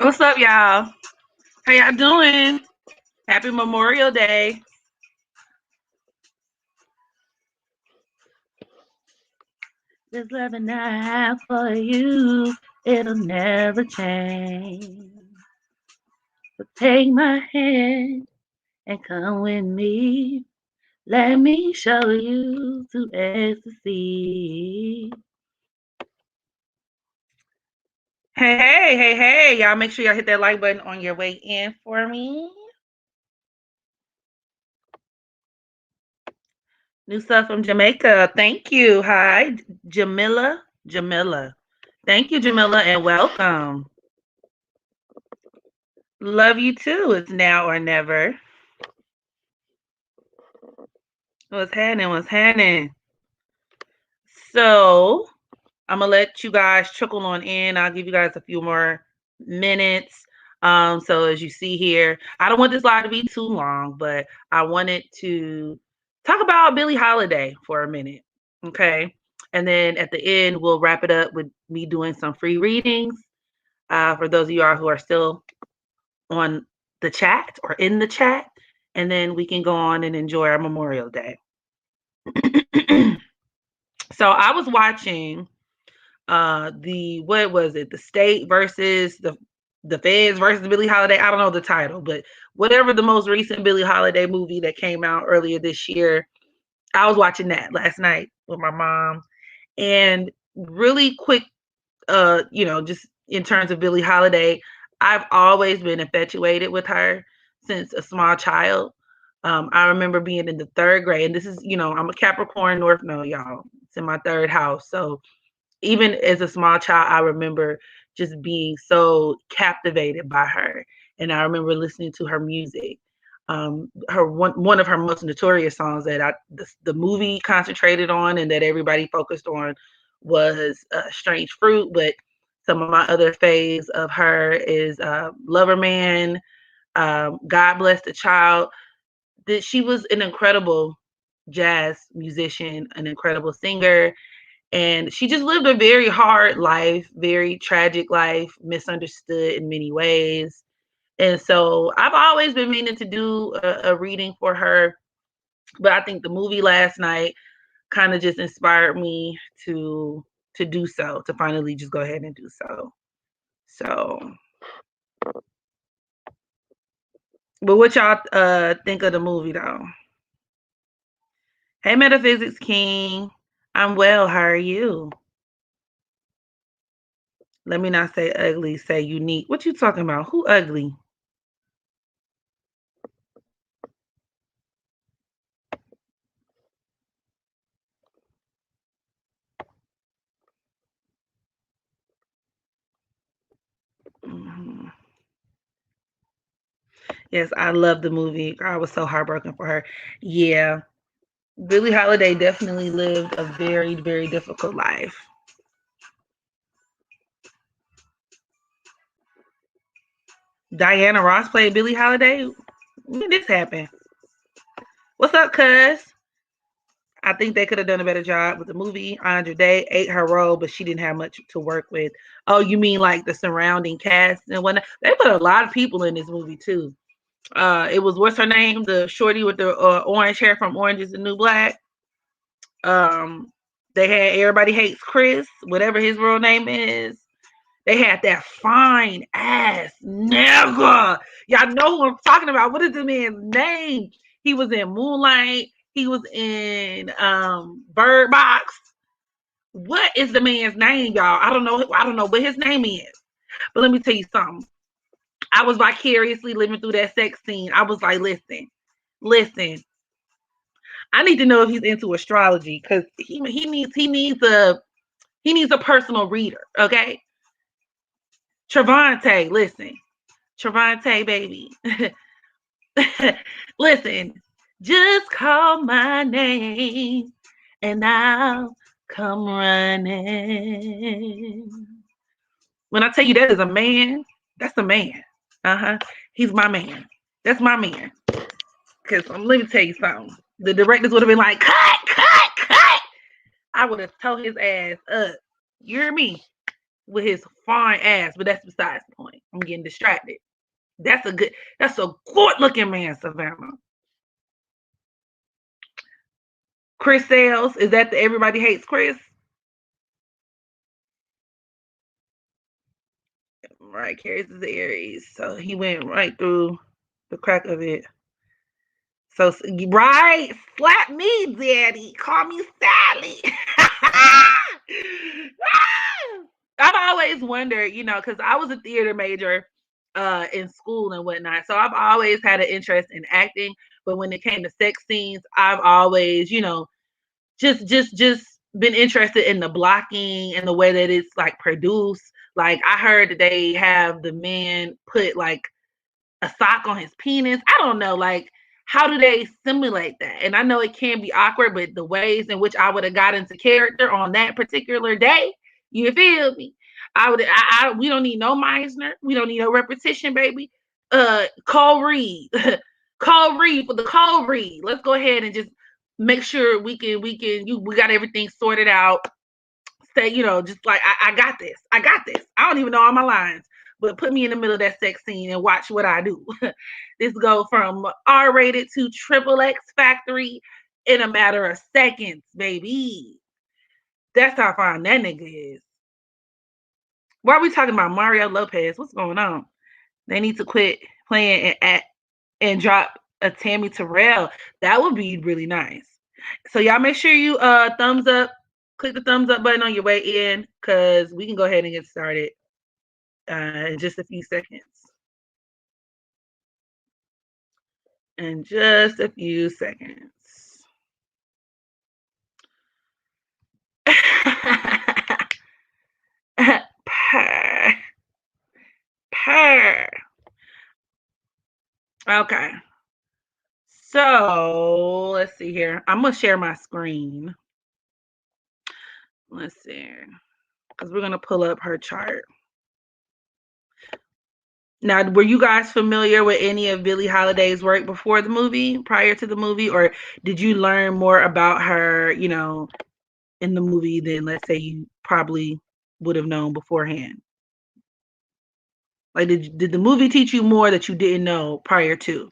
What's up, y'all? How y'all doing? Happy Memorial Day. This love and I have for you, it'll never change. So take my hand and come with me. Let me show you to ecstasy. Hey. Y'all make sure y'all hit that like button on your way in for me. New stuff from Jamaica. Thank you. Hi, Jamila. Thank you, Jamila, and welcome. Love you too. It's now or never. What's happening? So I'm gonna let you guys trickle on in. I'll give you guys a few more minutes. So as you see here, I don't want this live to be too long, but I wanted to talk about Billie Holiday for a minute. Okay. And then at the end, we'll wrap it up with me doing some free readings. For those of you who are still on the chat or in the chat, and then we can go on and enjoy our Memorial Day. So I was watching the state versus the feds versus Billie Holiday. I don't know the title, but whatever the most recent Billie Holiday movie that came out earlier this year, I was watching that last night with my mom. And really quick, just in terms of Billie Holiday, I've always been infatuated with her since a small child. I remember being in the third grade, and this is, I'm a Capricorn North Node, y'all. It's in my third house. So even as a small child, I remember just being so captivated by her. And I remember listening to her music. Her one of her most notorious songs that the movie concentrated on and that everybody focused on was Strange Fruit. But some of my other faves of her is Lover Man, God Bless the Child. That she was an incredible jazz musician, an incredible singer, and she just lived a very hard life, very tragic life, misunderstood in many ways. And so I've always been meaning to do a reading for her, but I think the movie last night kind of just inspired me to do so, to finally just go ahead and do so. So, but what y'all think of the movie though? Hey, Metaphysics King. I'm well. How are you? Let me not say ugly, say unique. What you talking about? Who ugly? Mm-hmm. Yes, I love the movie. I was so heartbroken for her. Yeah. Billie Holiday definitely lived a very, very difficult life. Diana Ross played Billie Holiday. When did this happen? What's up, cuz? I think they could have done a better job with the movie. Andra Day ate her role, but she didn't have much to work with. Oh, you mean like the surrounding cast and whatnot? They put a lot of people in this movie too. It was, what's her name? The shorty with the orange hair from Orange is the New Black. Um, they had Everybody Hates Chris, whatever his real name is. They had that fine ass nigga. Y'all know who I'm talking about. What is the man's name? He was in Moonlight. He was in Bird Box. What is the man's name, y'all? I don't know. I don't know what his name is. But let me tell you something. I was vicariously living through that sex scene. I was like, listen. I need to know if he's into astrology because he needs a personal reader. Okay, Trevante, listen, Trevante, baby, listen. Just call my name and I'll come running. When I tell you that is a man, that's a man. He's my man. That's my man. Because let me tell you something. The directors would have been like, cut. I would have told his ass up. You hear me? With his fine ass, but that's besides the point. I'm getting distracted. That's a good looking man, Savannah. Chris Sales, is that the Everybody Hates Chris? Right, carries the Aries. So he went right through the crack of it. So, right, slap me, daddy. Call me Sally. I've always wondered, because I was a theater major in school and whatnot. So I've always had an interest in acting. But when it came to sex scenes, I've always, just been interested in the blocking and the way that it's like produced. Like I heard that they have the men put like a sock on his penis. I don't know, like how do they simulate that? And I know it can be awkward, but the ways in which I would have got into character on that particular day, you feel me? We don't need no Meisner. We don't need no repetition, baby. Cole Reed. Cole Reed for the Cole Reed. Let's go ahead and just make sure we got everything sorted out. Say, just like I got this. I don't even know all my lines, but put me in the middle of that sex scene and watch what I do. This go from R-rated to triple X factory in a matter of seconds, baby. That's how fine that nigga is. Why are we talking about Mario Lopez? What's going on? They need to quit playing and drop a Tammy Terrell. That would be really nice. So y'all make sure you thumbs up. Click the thumbs up button on your way in because we can go ahead and get started in just a few seconds. In just a few seconds. Purr. Okay. So let's see here. I'm going to share my screen. Let's see. Because we're going to pull up her chart. Now, were you guys familiar with any of Billie Holiday's work before the movie, prior to the movie? Or did you learn more about her, in the movie than, let's say, you probably would have known beforehand? Like, did the movie teach you more that you didn't know prior to?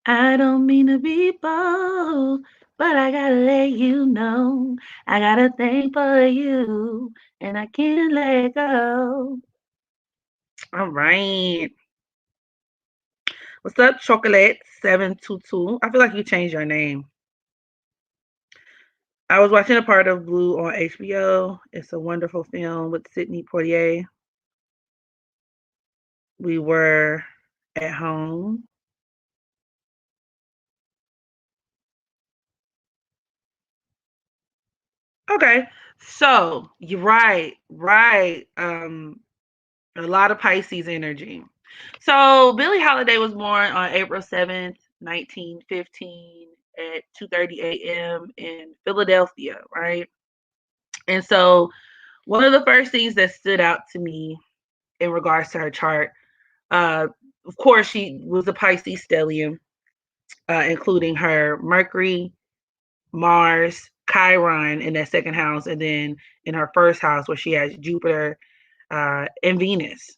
I don't mean to be bold, but I gotta let you know. I got a thing for you, and I can't let go. All right. What's up, Chocolate 722? I feel like you changed your name. I was watching a part of Blue on HBO. It's a wonderful film with Sidney Poitier. We were at home. Okay. So you're right. A lot of Pisces energy. So Billie Holiday was born on April 7th, 1915 at 2:30 a.m. in Philadelphia, right? And so one of the first things that stood out to me in regards to her chart, of course, she was a Pisces stellium. including her Mercury, Mars, Chiron in that second house, and then in her first house where she has Jupiter and Venus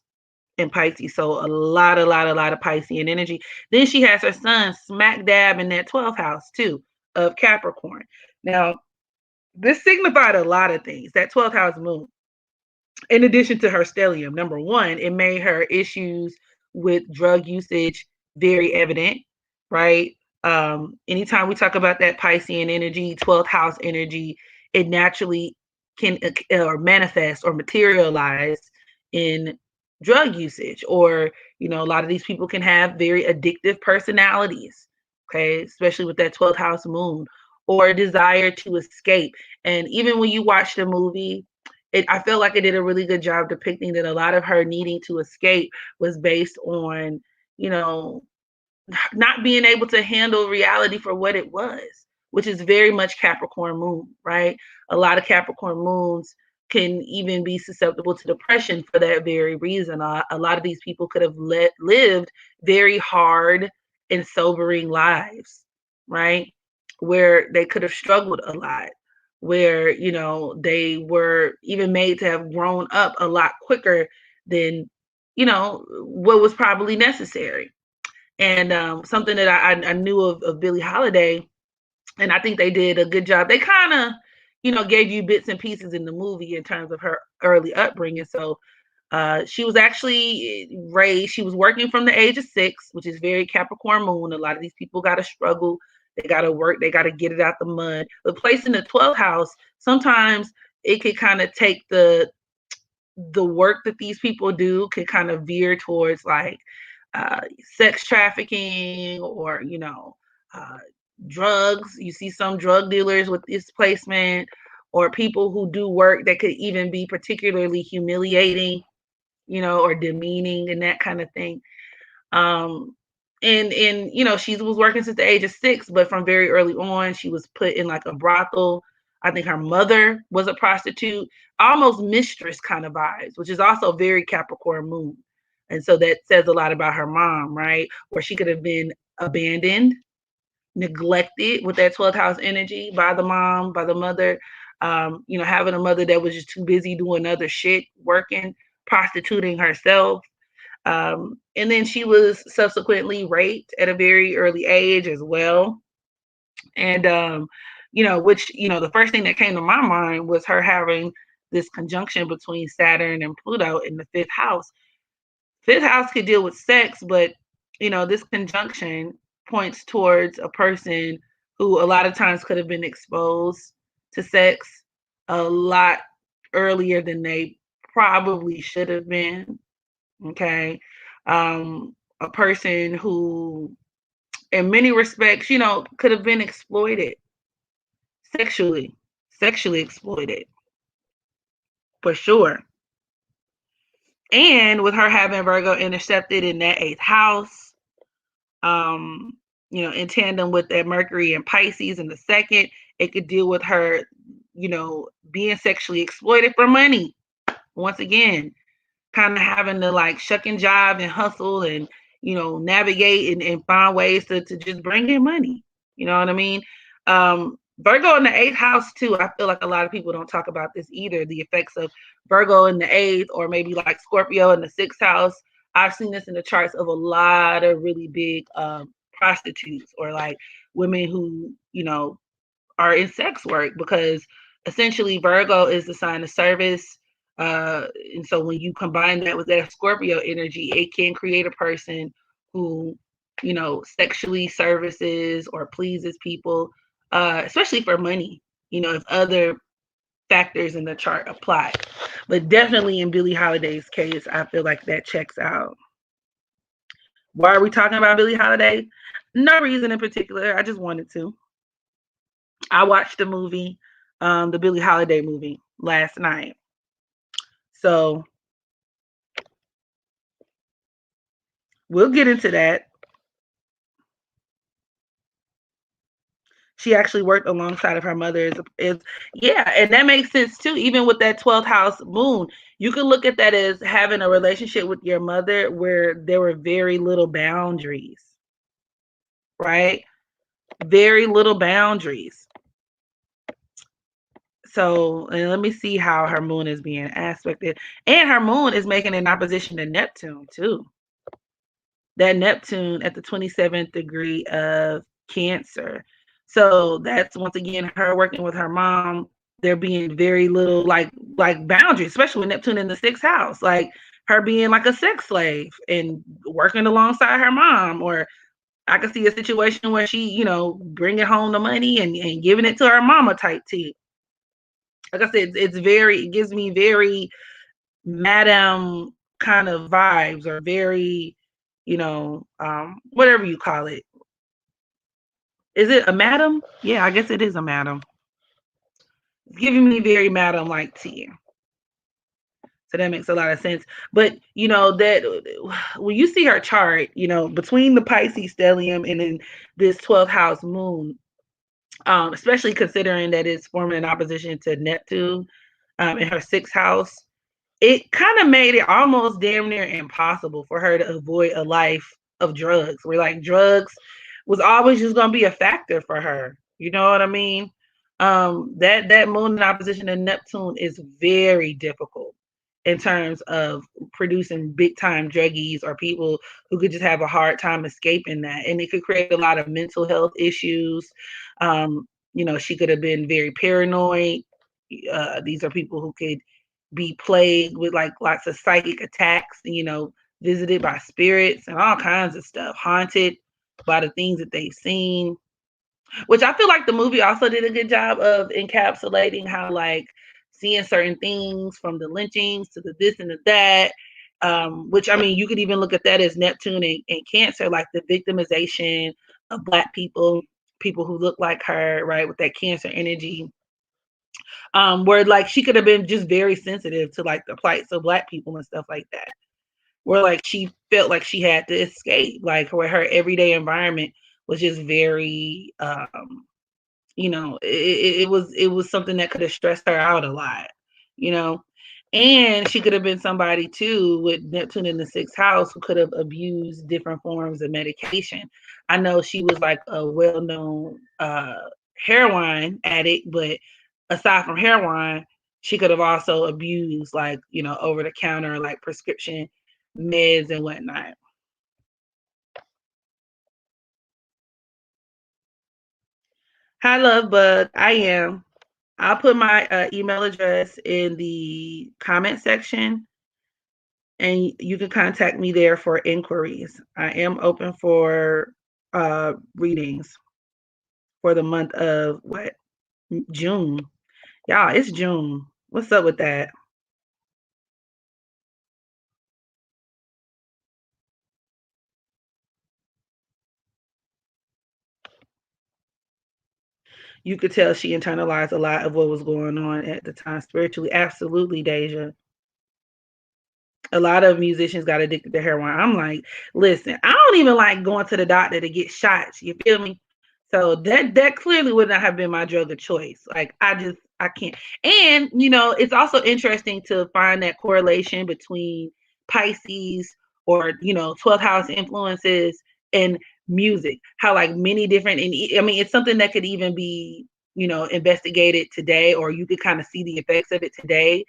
in Pisces. So a lot of Piscean energy. Then she has her sun smack dab in that 12th house too of Capricorn. Now, this signified a lot of things. That 12th house moon, in addition to her stellium, number one, it made her issues with drug usage very evident, right? Anytime we talk about that Piscean energy, 12th house energy, it naturally can or manifest or materialize in drug usage, or a lot of these people can have very addictive personalities, okay, especially with that 12th house moon, or a desire to escape. And even when you watch the movie, I feel like it did a really good job depicting that a lot of her needing to escape was based on, you know, not being able to handle reality for what it was, which is very much Capricorn moon, right? A lot of Capricorn moons can even be susceptible to depression for that very reason. A lot of these people could have lived very hard and sobering lives, right? Where they could have struggled a lot, where, they were even made to have grown up a lot quicker than, what was probably necessary. And something that I knew of Billie Holiday, and I think they did a good job. They kind of, gave you bits and pieces in the movie in terms of her early upbringing. So she was actually raised, she was working from the age of 6, which is very Capricorn moon. A lot of these people got to struggle. They got to work. They got to get it out the mud. But placed in the 12th house, sometimes it could kind of take the work that these people do can kind of veer towards like sex trafficking, or uh, drugs. You see some drug dealers with this placement, or people who do work that could even be particularly humiliating, or demeaning and that kind of thing. um and she was working since the age of 6, but from very early on she was put in like a brothel. I think her mother was a prostitute, almost mistress kind of vibes, which is also very Capricorn moon. And so that says a lot about her mom, right? Where she could have been abandoned, neglected with that 12th house energy by the mom, by the mother. Having a mother that was just too busy doing other shit, working, prostituting herself. And then she was subsequently raped at a very early age as well. And, which, the first thing that came to my mind was her having this conjunction between Saturn and Pluto in the fifth house. Fifth house could deal with sex, but, this conjunction points towards a person who a lot of times could have been exposed to sex a lot earlier than they probably should have been. Okay. A person who, in many respects, could have been exploited sexually, sexually exploited for sure. And with her having Virgo intercepted in that 8th house, um, in tandem with that Mercury and Pisces in the second, it could deal with her, being sexually exploited for money. Once again, kind of having to like shuck and jive and hustle and navigate and find ways to just bring in money. You know what I mean? Virgo in the 8th house too. I feel like a lot of people don't talk about this either. The effects of Virgo in the 8th, or maybe like Scorpio in the 6th house. I've seen this in the charts of a lot of really big prostitutes, or like women who are in sex work, because essentially Virgo is the sign of service. And so when you combine that with that Scorpio energy, it can create a person who, sexually services or pleases people, especially for money, if other factors in the chart apply. But definitely in Billie Holiday's case, I feel like that checks out. Why are we talking about Billie Holiday? No reason in particular. I just wanted to. I watched the movie, the Billie Holiday movie last night. So we'll get into that. She actually worked alongside of her mother. Yeah, and that makes sense too. Even with that 12th house moon, you can look at that as having a relationship with your mother where there were very little boundaries. right? Very little boundaries. So, and let me see how her moon is being aspected. And her moon is making an opposition to Neptune, too. That Neptune at the 27th degree of Cancer. So that's once again her working with her mom. There being very little like boundaries, especially with Neptune in the sixth house. Like her being like a sex slave and working alongside her mom. Or I could see a situation where she, you know, bringing home the money and giving it to her mama type tea. Like I said, it gives me very madam kind of vibes, or very, you know, whatever you call it. Is it a madam? Yeah, I guess it is a madam. It's giving me very madam like tea. So that makes a lot of sense. But you know that when you see her chart, you know, between the Pisces stellium and then this 12th house moon, especially considering that it's forming an opposition to Neptune in her sixth house, it kind of made it almost damn near impossible for her to avoid a life of drugs, where like drugs was always just going to be a factor for her. You know what I mean? That moon in opposition to Neptune is very difficult in terms of producing big time druggies or people who could just have a hard time escaping that, and it could create a lot of mental health issues. You know, she could have been very paranoid. These are people who could be plagued with like lots of psychic attacks, you know, visited by spirits and all kinds of stuff, haunted by the things that they've seen, which I feel like the movie also did a good job of encapsulating how like seeing certain things from the lynchings to the this and the that. Which I mean, you could even look at that as Neptune and Cancer, like the victimization of Black people, people who look like her, right, with that Cancer energy. Where like she could have been just very sensitive to like the plights of Black people and stuff like that. Where like she felt like she had to escape, like where her everyday environment was just very, you know, it was something that could have stressed her out a lot, you know. And she could have been somebody too with Neptune in the sixth house who could have abused different forms of medication. I know she was like a well-known heroin addict, but aside from heroin, she could have also abused like, you know, over the counter like prescription meds and whatnot. Hi, Love Bug. I am. I'll put my email address in the comment section, and you can contact me there for inquiries. I am open for readings for the month of what? June. Y'all, it's June. What's up with that? You could tell she internalized a lot of what was going on at the time spiritually. Absolutely, Deja. A lot of musicians got addicted to heroin. I'm like, listen, I don't even like going to the doctor to get shots. You feel me? So that clearly would not have been my drug of choice. Like I can't. And you know, it's also interesting to find that correlation between Pisces or you know 12th house influences and music. How like many different, and I mean it's something that could even be you know investigated today, or you could kind of see the effects of it today,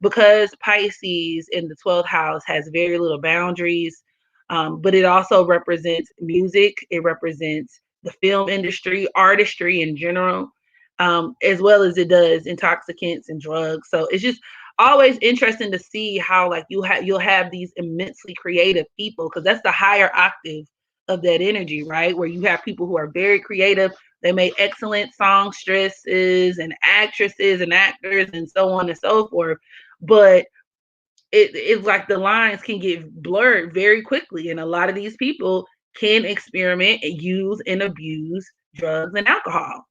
because Pisces in the 12th house has very little boundaries, but it also represents music. It represents the film industry, artistry in general, as well as it does intoxicants and drugs. So it's just always interesting to see how like you'll have these immensely creative people, because that's the higher octave of that energy, right? Where you have people who are very creative. They make excellent songstresses and actresses and actors and so on and so forth. But it's like the lines can get blurred very quickly, and a lot of these people can experiment and use and abuse drugs and alcohol.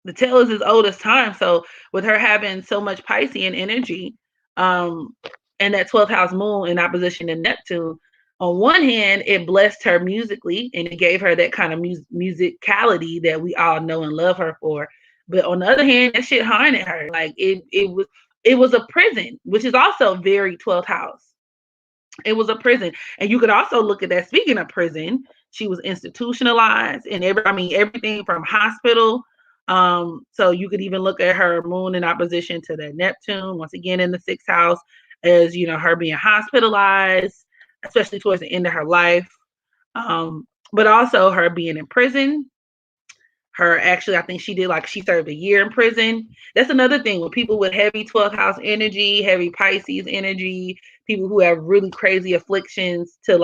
The tale is as old as time. So with her having so much Piscean energy, um, and that 12th house moon in opposition to Neptune, on one hand, it blessed her musically and it gave her that kind of musicality that we all know and love her for. But on the other hand, that shit haunted her. Like it was a prison, which is also very 12th house. It was a prison. And you could also look at that. Speaking of prison, She was institutionalized in everything from hospital. So you could even look at her moon in opposition to the Neptune, once again in the sixth house, as her being hospitalized, especially towards the end of her life. But also her being in prison. I think she served a year in prison. That's another thing with people with heavy 12th house energy, heavy Pisces energy, people who have really crazy afflictions to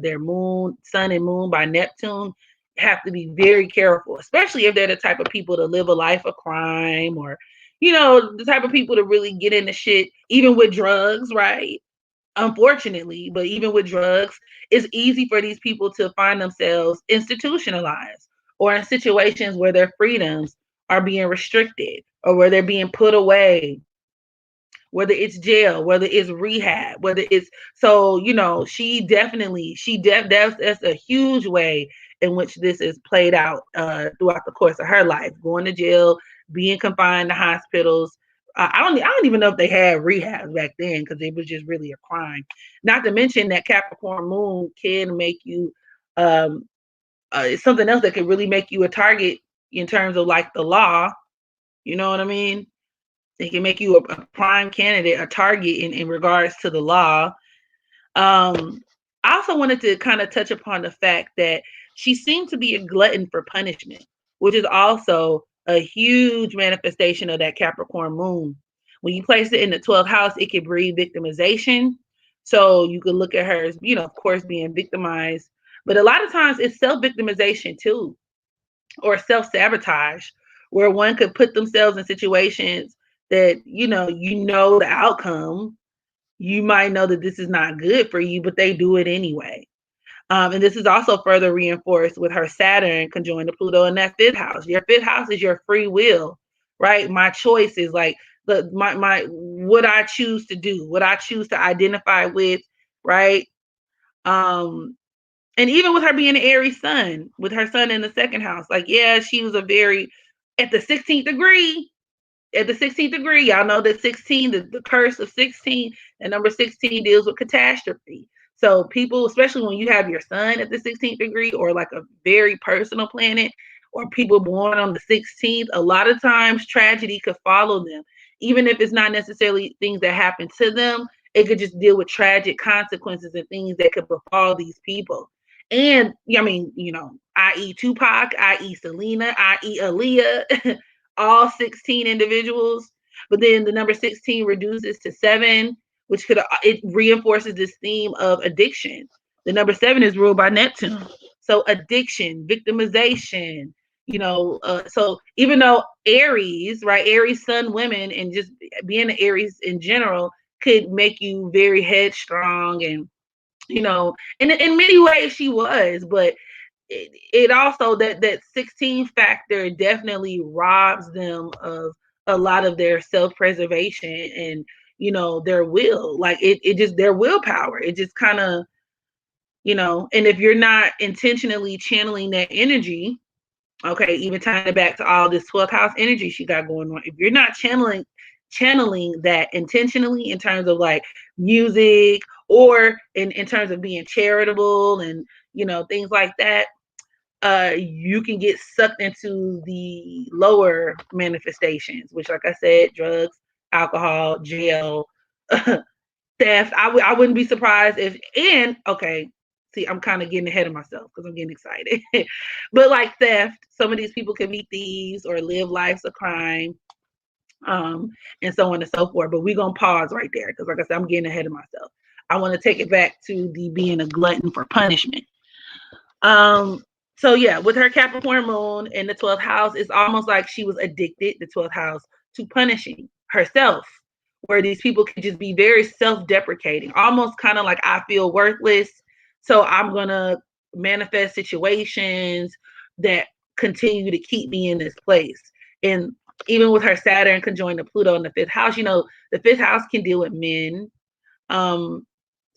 their moon, sun and moon by Neptune, have to be very careful, especially if they're the type of people to live a life of crime, or the type of people to really get into shit, even with drugs, right? Unfortunately, but even with drugs, it's easy for these people to find themselves institutionalized or in situations where their freedoms are being restricted or where they're being put away, whether it's jail, whether it's rehab, whether it's that's a huge way in which this is played out throughout the course of her life, going to jail, being confined to hospitals. I don't even know if they had rehabs back then, because it was just really a crime. Not to mention that Capricorn moon can make you it's something else that could really make you a target in terms of the law. You know what I mean? It can make you a prime candidate, a target in regards to the law. I also wanted to kind of touch upon the fact that she seemed to be a glutton for punishment, which is also a huge manifestation of that Capricorn moon. When you place it in the 12th house, it can breed victimization. So you could look at her as, of course, being victimized. But a lot of times it's self-victimization too, or self-sabotage, where one could put themselves in situations that the outcome. You might know that this is not good for you, but they do it anyway. And this is also further reinforced with her Saturn conjoined to Pluto in that fifth house. Your fifth house is your free will, right? My choice is my what I choose to do, what I choose to identify with, right? And even with her being an Aries sun, with her sun in the second house, she was at the 16th degree. At the 16th degree, y'all know that 16, the curse of 16, and number 16 deals with catastrophe. So people, especially when you have your sun at the 16th degree, or a very personal planet, or people born on the 16th, a lot of times tragedy could follow them. Even if it's not necessarily things that happen to them, it could just deal with tragic consequences and things that could befall these people. And i.e. Tupac, i.e. Selena, i.e. Aaliyah, all 16 individuals. But then the number 16 reduces to 7, which it reinforces this theme of addiction. The number 7 is ruled by Neptune. So addiction, victimization, so even though Aries, right, Aries sun women, and just being an Aries in general, could make you very headstrong, and in many ways she was, but it also, that 16 factor definitely robs them of a lot of their self-preservation and their will, it just their willpower. It just kind of, and if you're not intentionally channeling that energy, okay, even tying it back to all this 12th house energy she got going on, if you're not channeling that intentionally in terms of music, or in terms of being charitable and things like that, you can get sucked into the lower manifestations, which, like I said, drugs, alcohol, jail, theft. I wouldn't be surprised if, and okay, see, I'm kind of getting ahead of myself because I'm getting excited. But theft, some of these people can be thieves or live lives of crime, and so on and so forth. But we're gonna pause right there because, like I said, I'm getting ahead of myself. I want to take it back to the being a glutton for punishment. So yeah, with her Capricorn moon in the 12th house, it's almost like she was addicted, the 12th house, to punishing herself, where these people can just be very self-deprecating, almost kind of like, I feel worthless, so I'm gonna manifest situations that continue to keep me in this place. And even with her Saturn conjoined to Pluto in the fifth house, the fifth house can deal with men.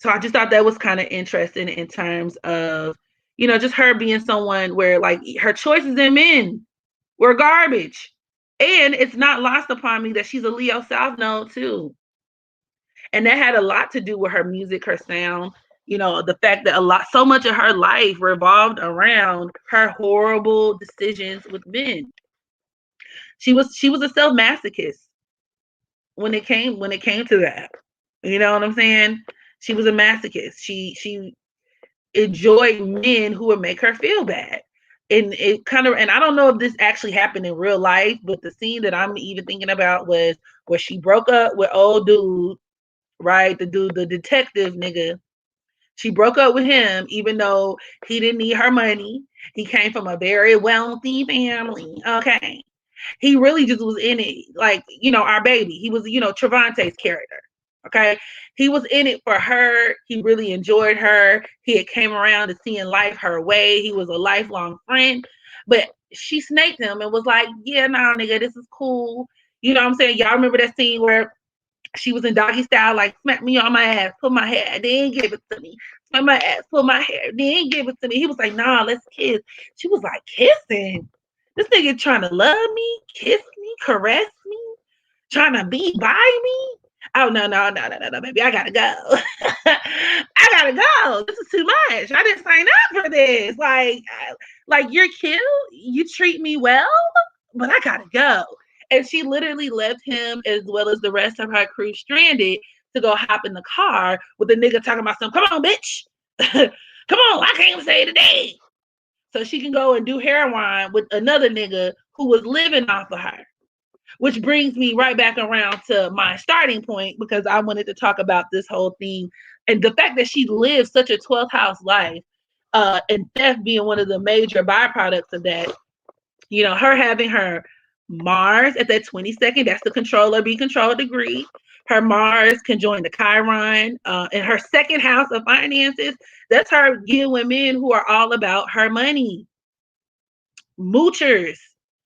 So I just thought that was kind of interesting in terms of, just her being someone where her choices in men were garbage. And it's not lost upon me that she's a Leo South Node too. And that had a lot to do with her music, her sound. The fact that so much of her life revolved around her horrible decisions with men. She was a self masochist when it came to that. You know what I'm saying? She was a masochist. She enjoyed men who would make her feel bad. And it kind of, and I don't know if this actually happened in real life, but the scene that I'm even thinking about was where she broke up with old dude, right? The dude, the detective nigga. She broke up with him, even though he didn't need her money. He came from a very wealthy family. Okay. He really just was in it, like, our baby. He was, Travante's character. Okay. He was in it for her. He really enjoyed her. He had came around to seeing life her way. He was a lifelong friend. But she snaked him and was like, yeah, nah, nigga, this is cool. You know what I'm saying? Y'all remember that scene where she was in doggy style, like, smack me on my ass, pull my hair, then give it to me. Smack my ass, pull my hair, then give it to me. He was like, nah, let's kiss. She was like, kissing? This nigga trying to love me, kiss me, caress me, trying to be by me? Oh, no, baby, I gotta go. I gotta go. This is too much. I didn't sign up for this. Like you're cute, you treat me well, but I gotta go. And she literally left him as well as the rest of her crew stranded to go hop in the car with the nigga talking about some, come on, bitch. Come on, I can't say today. So she can go and do heroin with another nigga who was living off of her. Which brings me right back around to my starting point, because I wanted to talk about this whole thing and the fact that she lived such a 12th house life, and theft being one of the major byproducts of that. Her having her Mars at that 22nd, that's the controller be control degree. Her Mars conjoined the Chiron, in her second house of finances. That's her dealing with men who are all about her money. Moochers,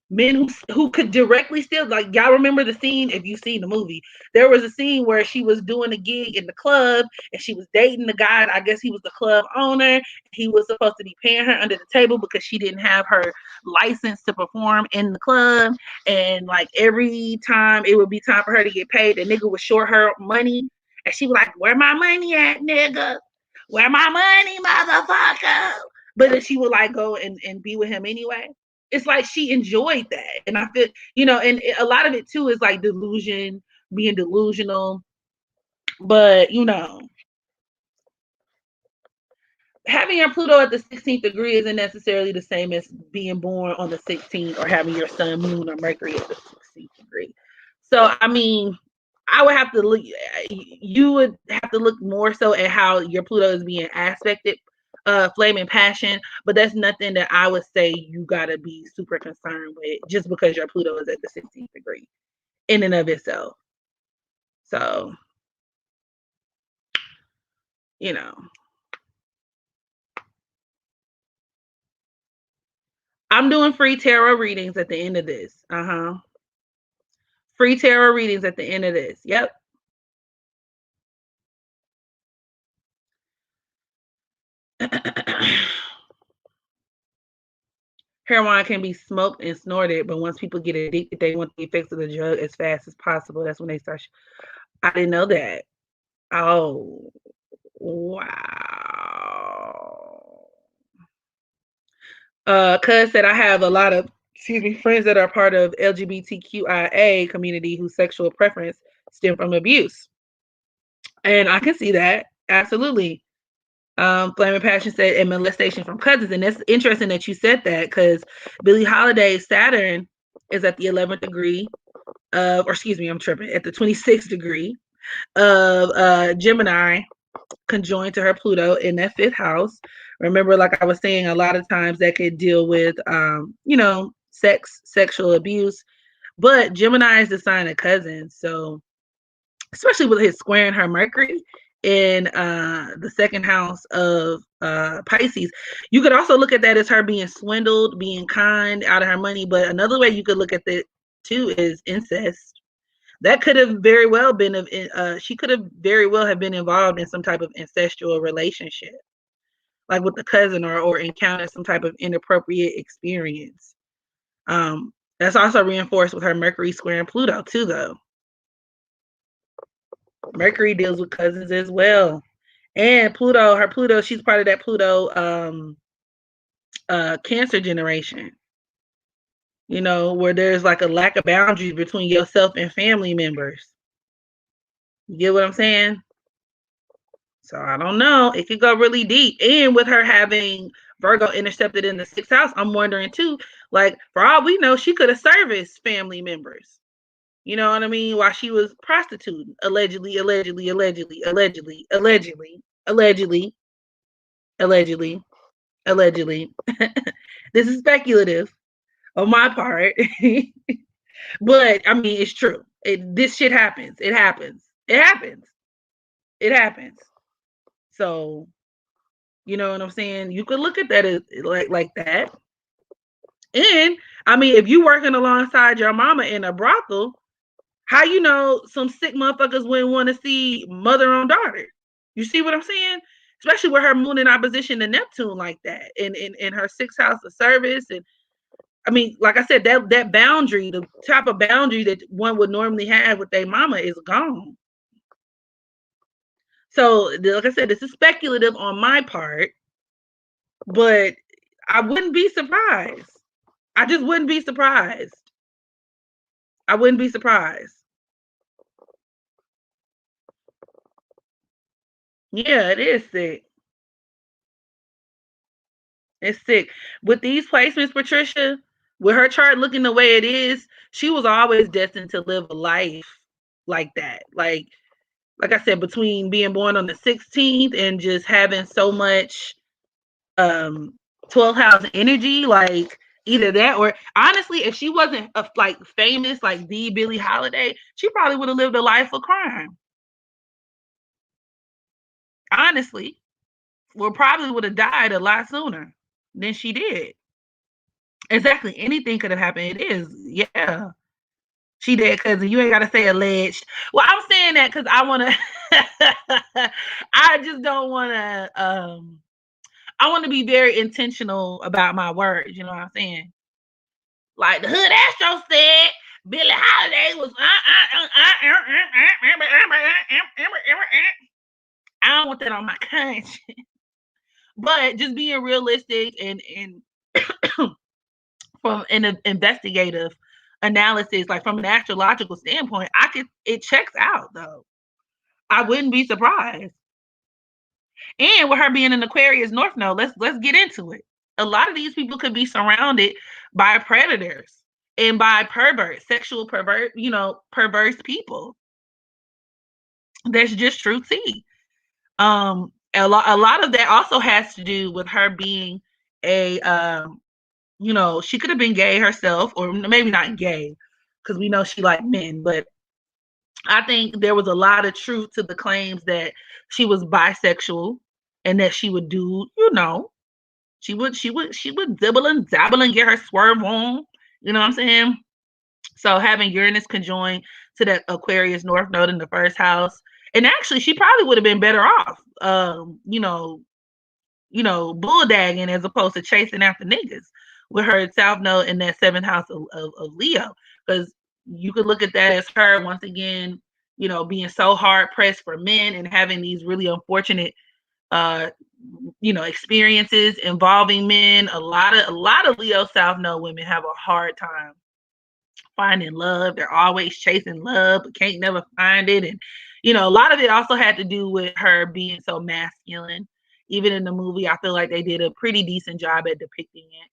men who could directly steal. Like, y'all remember the scene, if you've seen the movie, there was a scene where she was doing a gig in the club and she was dating the guy. I guess he was the club owner. He was supposed to be paying her under the table because she didn't have her license to perform in the club. And like every time it would be time for her to get paid, the nigga would short her money. And she was like, where my money at, nigga? Where my money, motherfucker? But then she would like go and be with him anyway. It's like she enjoyed that. And I feel, and a lot of it too is like delusion, being delusional. But, having your Pluto at the 16th degree isn't necessarily the same as being born on the 16th or having your sun, moon, or Mercury at the 16th degree. So, I mean, I would have to look, you would have to look more so at how your Pluto is being aspected, flame and passion, but that's nothing that I would say you gotta be super concerned with just because your Pluto is at the 16th degree in and of itself. So, I'm doing free tarot readings at the end of this. Free tarot readings at the end of this. Yep. Heroin can be smoked and snorted, but once people get addicted, they want the effects of the drug as fast as possible. That's when they start. I didn't know that. Oh, wow. Cuz said I have a lot of, friends that are part of LGBTQIA community whose sexual preference stem from abuse. And I can see that. Absolutely. Flame and Passion said, and molestation from cousins. And that's interesting that you said that, because Billie Holiday's Saturn is at the 11th degree of, or excuse me, I'm tripping, at the 26th degree of Gemini, conjoined to her Pluto in that 5th house. Remember, like I was saying, a lot of times that could deal with, sexual abuse. But Gemini is the sign of cousins. So, especially with his squaring her Mercury in the 2nd house of Pisces, you could also look at that as her being swindled, being conned out of her money. But another way you could look at that too is incest. That could have very well been she could have very well have been involved in some type of ancestral relationship, like with the cousin, or encountered some type of inappropriate experience. That's also reinforced with her Mercury squaring Pluto too, though. Mercury deals with cousins as well. And Pluto, her Pluto, she's part of that Pluto Cancer generation. You know, where there's like a lack of boundaries between yourself and family members. You get what I'm saying? So I don't know. It could go really deep. And with her having Virgo intercepted in the 6th house, I'm wondering too, like, for all we know, she could have serviced family members. You know what I mean? While she was prostituting, allegedly, allegedly, allegedly, allegedly, allegedly, allegedly, allegedly, allegedly. This is speculative on my part. But I mean, it's true. This shit happens. It happens. It happens. It happens. So, you know what I'm saying? You could look at that as like that. And I mean, if you working alongside your mama in a brothel, how you know some sick motherfuckers wouldn't want to see mother on daughter? You see what I'm saying? Especially with her moon in opposition to Neptune like that, in her 6th house of service. And I mean, like I said, that boundary, the type of boundary that one would normally have with their mama is gone. So, like I said, this is speculative on my part, but I wouldn't be surprised. I just wouldn't be surprised. I wouldn't be surprised. Yeah, it is sick. It's sick. With these placements, Patricia, with her chart looking the way it is, she was always destined to live a life like that. Like I said, between being born on the 16th and just having so much 12th house energy, like either that or honestly, if she wasn't like famous like the Billie Holiday, she probably would have lived a life of crime. Honestly, well, probably would have died a lot sooner than she did. Exactly. Anything could have happened. It is. Yeah. She did, cousin. You ain't got to say alleged. Well, I'm saying that because I want to, I just don't want to, I want to be very intentional about my words. You know what I'm saying? Like the Hood Astro said, Billie Holiday was, I don't want that on my conscience. But just being realistic and from an investigative analysis, like from an astrological standpoint, it checks out though. I wouldn't be surprised. And with her being an Aquarius North Node, let's get into it. A lot of these people could be surrounded by predators and by perverts, sexual perverse people. That's just true tea. A lot of that also has to do with her being a she could have been gay herself, or maybe not gay, because we know she liked men, but I think there was a lot of truth to the claims that she was bisexual and that she would do, she would dibble and dabble and get her swerve on. You know what I'm saying? So having Uranus conjoined to that Aquarius North Node in the first house, and actually she probably would have been better off, bulldagging as opposed to chasing after niggas with her South Node in that 7th house of Leo. Because you could look at that as her once again, being so hard pressed for men and having these really unfortunate experiences involving men. A lot of Leo South Node women have a hard time finding love. They're always chasing love, but can't never find it. And, a lot of it also had to do with her being so masculine. Even in the movie, I feel like they did a pretty decent job at depicting it.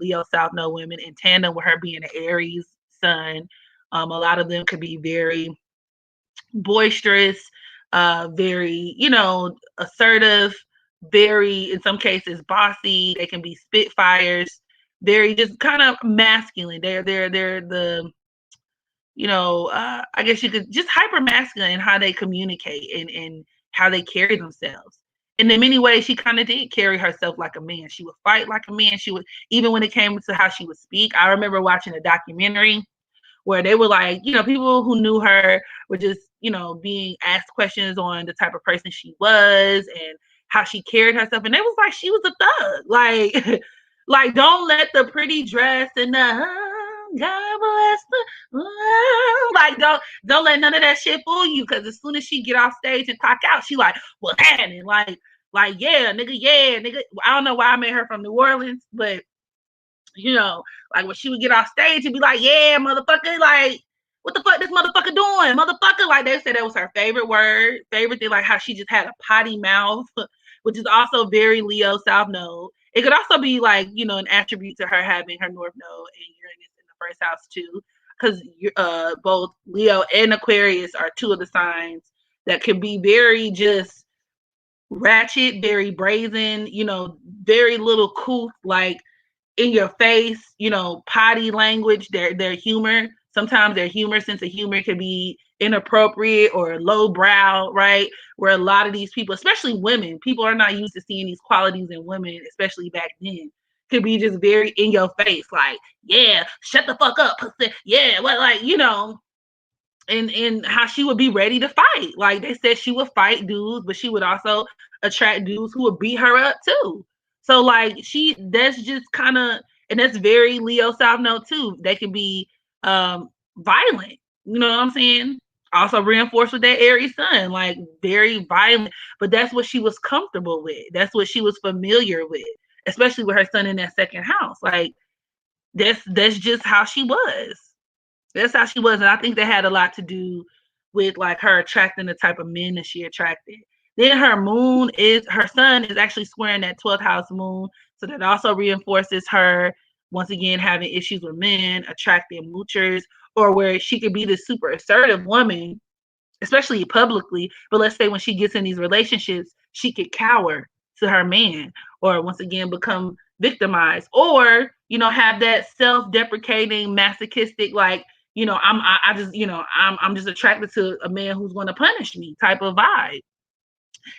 Leo South Node women in tandem with her being an Aries sun. A lot of them could be very boisterous, very, assertive, very, in some cases, bossy. They can be spitfires, very just kind of masculine. They're the, I guess you could just hyper masculine in how they communicate and how they carry themselves. And in many ways, she kind of did carry herself like a man. She would fight like a man. She would, even when it came to how she would speak. I remember watching a documentary where they were like, people who knew her were just, being asked questions on the type of person she was and how she carried herself. And it was like she was a thug. Like, like don't let the pretty dress and the God bless the world. Like, don't let none of that shit fool you, because as soon as she get off stage and clock out, she like, well, and like, yeah, nigga. I don't know why I made her from New Orleans, but like when she would get off stage and be like, yeah, motherfucker, like, what the fuck this motherfucker doing? Motherfucker, like they said that was her favorite word, favorite thing, like how she just had a potty mouth, which is also very Leo South Node. It could also be like, an attribute to her having her North Node and Uranus in the first house too. Because both Leo and Aquarius are two of the signs that can be very just ratchet, very brazen, very little cool, like in your face, potty language, their humor. Sometimes their sense of humor can be inappropriate or lowbrow, right? Where a lot of these people, especially women, people are not used to seeing these qualities in women, especially back then. Could be just very in your face, like, yeah, shut the fuck up, yeah, what, like, and how she would be ready to fight. Like they said, she would fight dudes, but she would also attract dudes who would beat her up too. So like that's just kind of, and that's very Leo South Node too. They can be violent. You know what I'm saying? Also reinforced with that Aries sun, like very violent. But that's what she was comfortable with. That's what she was familiar with, especially with her son in that second house. Like that's just how she was. That's how she was. And I think that had a lot to do with like her attracting the type of men that she attracted. Then her sun is actually squaring that 12th house moon. So that also reinforces her once again having issues with men, attracting moochers, or where she could be this super assertive woman, especially publicly. But let's say when she gets in these relationships, she could cower to her man, or once again become victimized, or have that self-deprecating, masochistic, like, I'm just attracted to a man who's going to punish me type of vibe.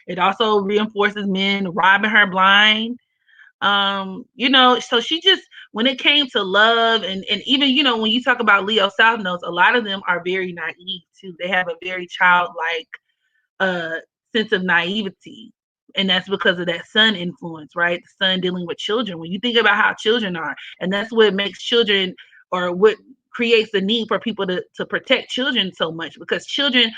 It also reinforces men robbing her blind. So she just, when it came to love, and even, when you talk about Leo South Nodes, a lot of them are very naive too. They have a very childlike sense of naivety. And that's because of that sun influence, right? The sun dealing with children. When you think about how children are, and that's what makes children, or what creates the need for people to protect children so much, because children,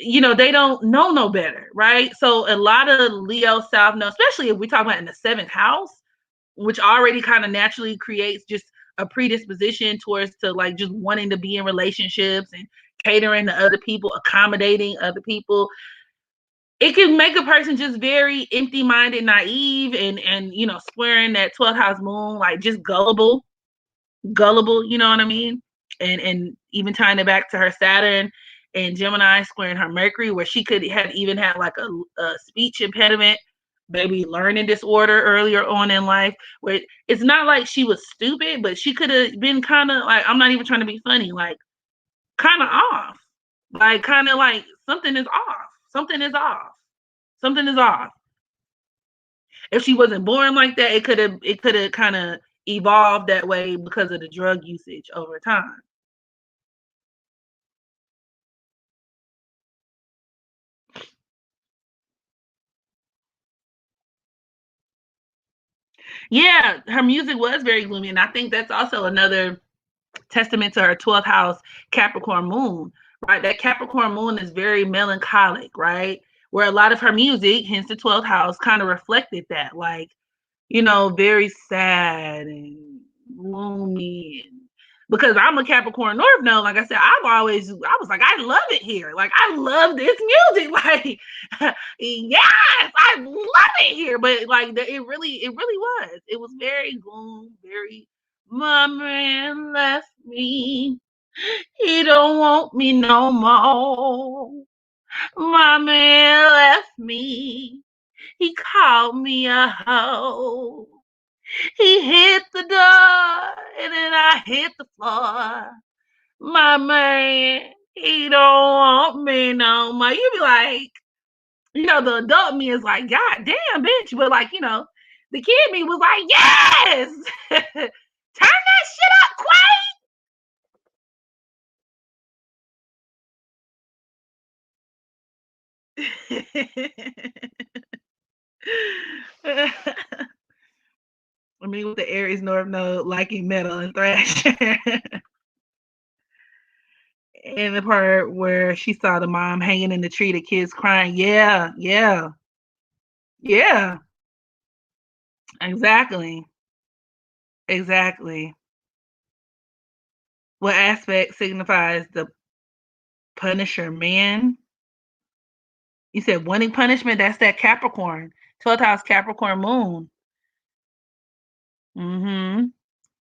they don't know no better, right? So a lot of Leo South Node, especially if we talk about in the seventh house, which already kind of naturally creates just a predisposition towards to like just wanting to be in relationships and catering to other people, accommodating other people. It can make a person just very empty-minded, naive, and squaring that 12th house moon, like just gullible, you know what I mean? And even tying it back to her Saturn and Gemini squaring her Mercury, where she could have even had like a speech impediment, maybe learning disorder earlier on in life, where it's not like she was stupid, but she could have been kind of like, I'm not even trying to be funny, like kind of off, like kind of like something is off, something is off, something is off. If she wasn't born like that, it could have kind of evolved that way because of the drug usage over time. Yeah, her music was very gloomy, and I think that's also another testament to her 12th house Capricorn moon, right? That Capricorn moon is very melancholic, right? Where a lot of her music, hence the 12th house, kind of reflected that, like, very sad and gloomy. And because I'm a Capricorn North Node, like I said, I was like, I love it here. Like, I love this music. Like, yes, I love it here. But like, it really was. It was very gloom, very. My man left me. He don't want me no more. My man left me. He called me a hoe. He hit the door and then I hit the floor. My man, he don't want me no more. You be like, the adult me is like, God damn, bitch. But like, the kid me was like, yes, turn that shit up, Quay. I mean, with the Aries North Node liking metal and thrash. And the part where she saw the mom hanging in the tree, the kids crying. Yeah, yeah, yeah. Exactly. Exactly. What aspect signifies the Punisher man? You said wanting punishment. That's that Capricorn, 12th house Capricorn moon. Mm-hmm.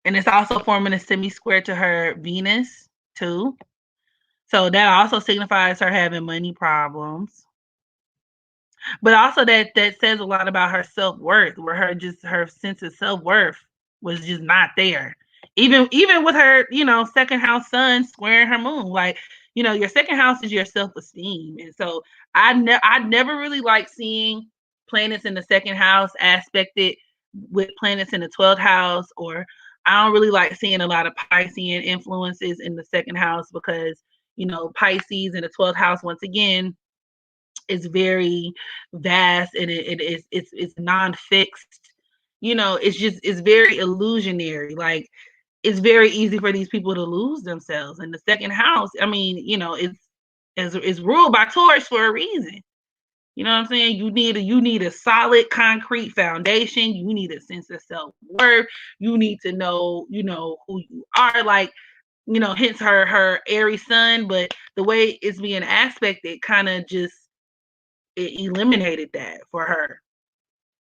And it's also forming a semi square to her Venus too. So that also signifies her having money problems. But also that says a lot about her self-worth, where her sense of self-worth was just not there. Even with her, second house sun squaring her moon. Like, your second house is your self-esteem. And so I never really like seeing planets in the second house aspected with planets in the 12th house, or I don't really like seeing a lot of Piscean influences in the second house because, Pisces in the 12th house, once again, is very vast, and it's non-fixed. It's very illusionary. Like, it's very easy for these people to lose themselves in the second house. I mean, it's ruled by Taurus for a reason. You know what I'm saying? You need a solid concrete foundation. You need a sense of self-worth. You need to know, who you are. Like, hence her Aries sun. But the way it's being aspected kind of just, it eliminated that for her.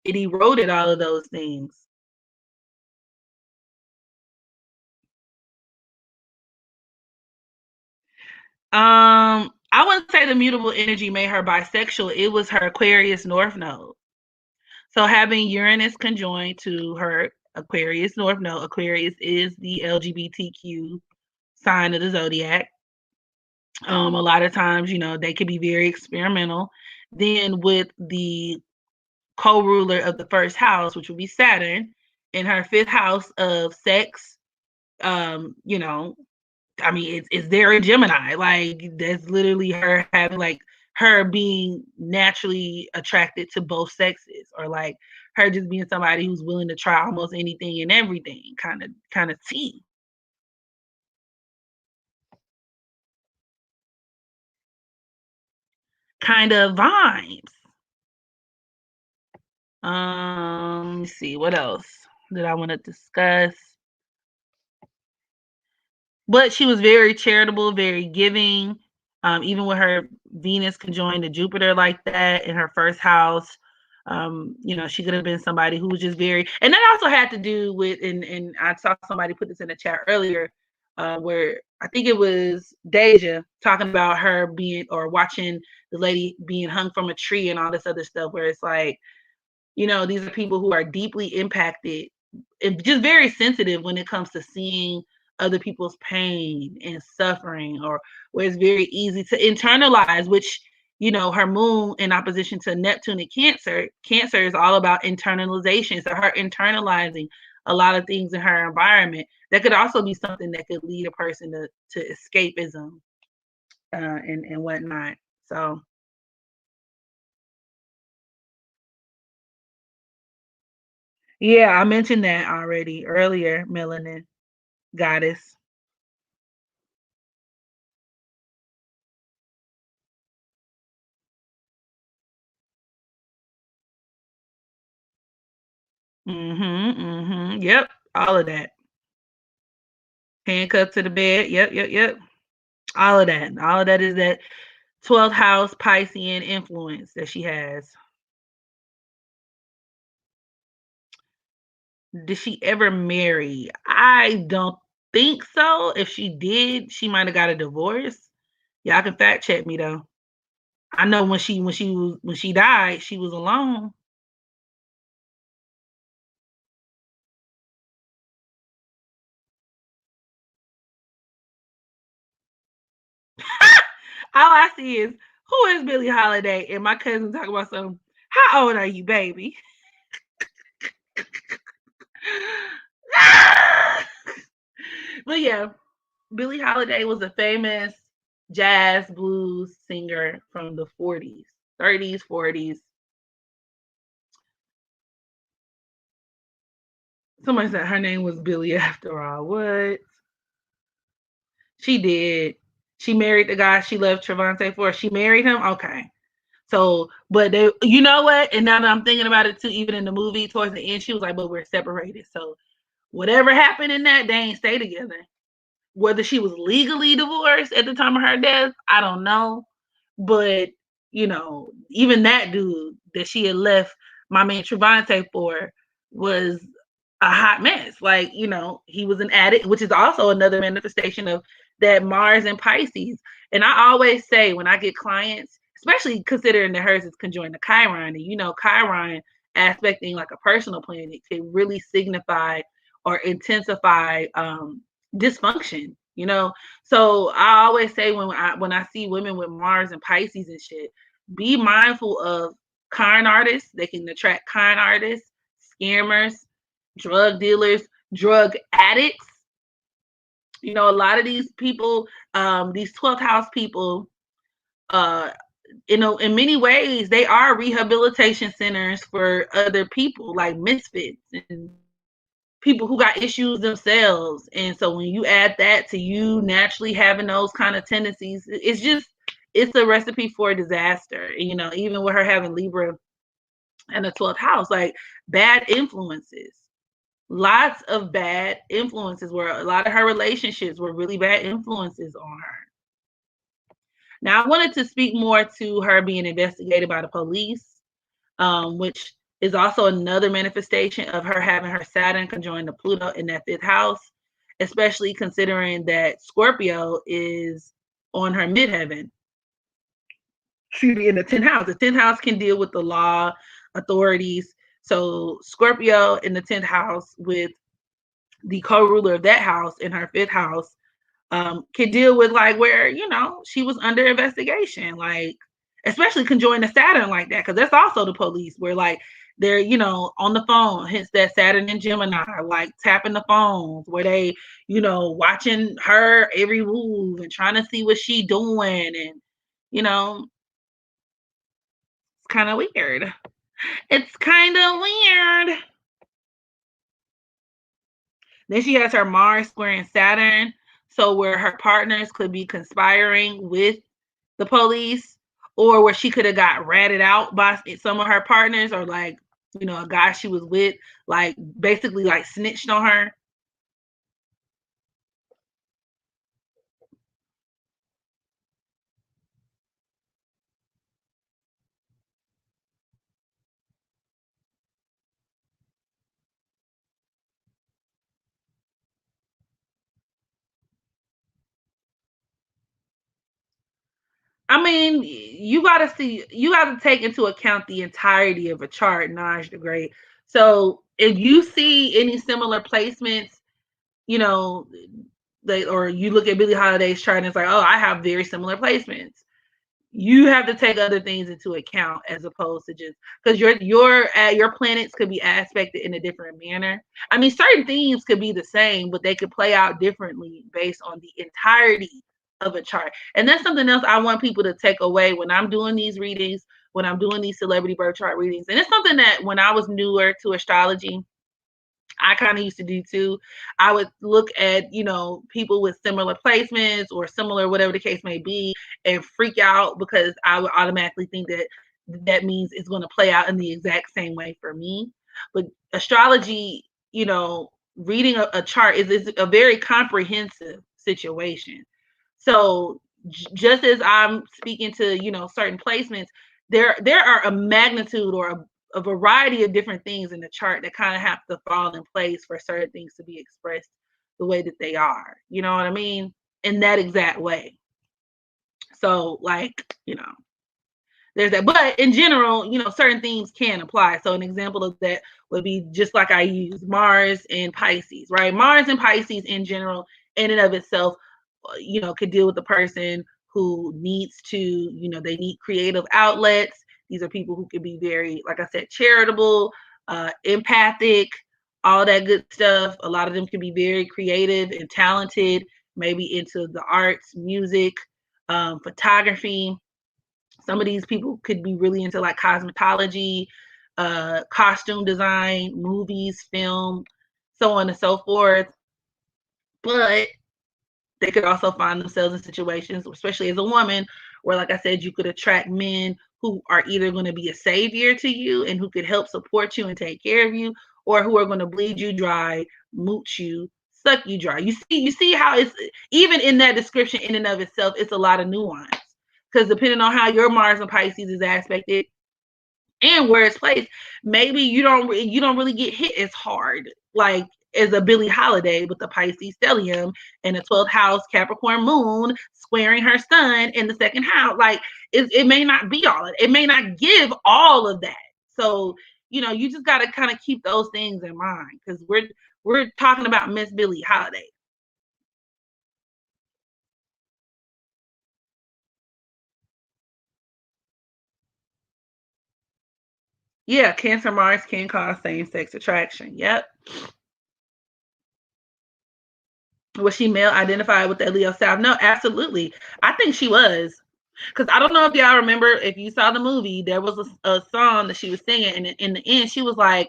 It eroded all of those things. I wouldn't say the mutable energy made her bisexual. It was her Aquarius North Node. So having Uranus conjoined to her Aquarius North Node, Aquarius is the LGBTQ sign of the zodiac. A lot of times, they can be very experimental. Then with the co-ruler of the first house, which would be Saturn, in her fifth house of sex, you know, I mean, it's very Gemini. Like, that's literally her having, like, her being naturally attracted to both sexes, or like her just being somebody who's willing to try almost anything and everything, kind of tea, kind of vibes. Let me see what else did I want to discuss. But she was very charitable, very giving. Even with her Venus conjoined to Jupiter like that in her first house, she could have been somebody who was just very. And that also had to do with, and I saw somebody put this in the chat earlier, where I think it was Deja talking about her being, or watching the lady being hung from a tree and all this other stuff, where it's like, these are people who are deeply impacted and just very sensitive when it comes to seeing other people's pain and suffering, or where it's very easy to internalize, which, her moon in opposition to Neptune and Cancer is all about internalization. So her internalizing a lot of things in her environment, that could also be something that could lead a person to escapism, and whatnot. So yeah, I mentioned that already earlier, melanin goddess. Mhm, mhm. Yep, all of that. Handcuffed to the bed. Yep, yep, yep. All of that. All of that is that 12th house Piscean influence that she has. Did she ever marry? I don't think so. If she did, she might have got a divorce. Y'all can fact check me though. I know when she died, she was alone. All I see is, who is Billie Holiday? And my cousin talking about some. How old are you, baby? But yeah, Billie Holiday was a famous jazz blues singer from the 40s, 30s, 40s. Somebody said her name was Billie after all. What? She did. She married the guy she left Trevante for. She married him? Okay. So, but they, you know what? And now that I'm thinking about it too, even in the movie, towards the end, she was like, but we're separated. So, whatever happened in that, they ain't stay together. Whether she was legally divorced at the time of her death, I don't know. But, even that dude that she had left my man Trevante for was a hot mess. Like, he was an addict, which is also another manifestation of that Mars and Pisces. And I always say when I get clients, especially considering that hers is conjoined to Chiron, and Chiron aspecting like a personal planet can really signify or intensify dysfunction. So I always say when I see women with Mars and Pisces and shit, be mindful of con artists. They can attract con artists, scammers, drug dealers, drug addicts. A lot of these people, these 12th house people, uh, in many ways, they are rehabilitation centers for other people, like misfits and people who got issues themselves. And so when you add that to you naturally having those kind of tendencies, it's a recipe for disaster. Even with her having Libra and the 12th house, like bad influences. Lots of bad influences where a lot of her relationships were really bad influences on her. Now, I wanted to speak more to her being investigated by the police, which is also another manifestation of her having her Saturn conjoined to Pluto in that 5th house, especially considering that Scorpio is on her midheaven. She'd be in the 10th house. The 10th house can deal with the law, authorities. So Scorpio in the 10th house with the co-ruler of that house in her 5th house can deal with like where she was under investigation, like especially conjoined to Saturn like that, because that's also the police where like they're on the phone, hence that Saturn and Gemini, like tapping the phones where they watching her every move and trying to see what she doing, and it's kind of weird. It's kind of weird. Then she has her Mars squaring Saturn, so where her partners could be conspiring with the police, or where she could have got ratted out by some of her partners, or like a guy she was with, like basically like snitched on her. I mean, you got to see, you got to take into account the entirety of a chart, Naj the Great. So if you see any similar placements, you know, or you look at Billie Holiday's chart and it's like, oh, I have very similar placements. You have to take other things into account as opposed to just because your planets could be aspected in a different manner. I mean, certain things could be the same, but they could play out differently based on the entirety of a chart. And that's something else I want people to take away when I'm doing these readings, when I'm doing these celebrity birth chart readings. And it's something that when I was newer to astrology, I kind of used to do too. I would look at, people with similar placements or similar, whatever the case may be, and freak out because I would automatically think that that means it's going to play out in the exact same way for me. But astrology, reading a chart is a very comprehensive situation. So just as I'm speaking to, certain placements, there are a magnitude or a variety of different things in the chart that kind of have to fall in place for certain things to be expressed the way that they are. You know what I mean? In that exact way. So, like, there's that. But in general, certain things can apply. So, an example of that would be just like I use Mars and Pisces, right? Mars and Pisces in general, in and of itself, could deal with the person who needs to, they need creative outlets. These are people who can be very, like I said, charitable, empathic, all that good stuff. A lot of them can be very creative and talented, maybe into the arts, music, photography. Some of these people could be really into like cosmetology, costume design, movies, film. so on and so forth. But they could also find themselves in situations, especially as a woman, where, like I said, you could attract men who are either going to be a savior to you and who could help support you and take care of you, or who are going to bleed you dry, mooch you, suck you dry. You see how it's, even in that description in and of itself, it's a lot of nuance. Because depending on how your Mars and Pisces is aspected and where it's placed, maybe you don't really get hit as hard, like as a Billie Holiday with the Pisces stellium and the 12th house Capricorn moon squaring her sun in the second house. Like it may not be all of it. It may not give all of that. So you just got to kind of keep those things in mind, because we're talking about Miss Billie Holiday. Yeah, Cancer Mars can cause same-sex attraction. Yep. Was she male identified with that Leo South? No, absolutely. I think she was. Because I don't know if y'all remember, if you saw the movie, there was a song that she was singing, and in the end, she was like,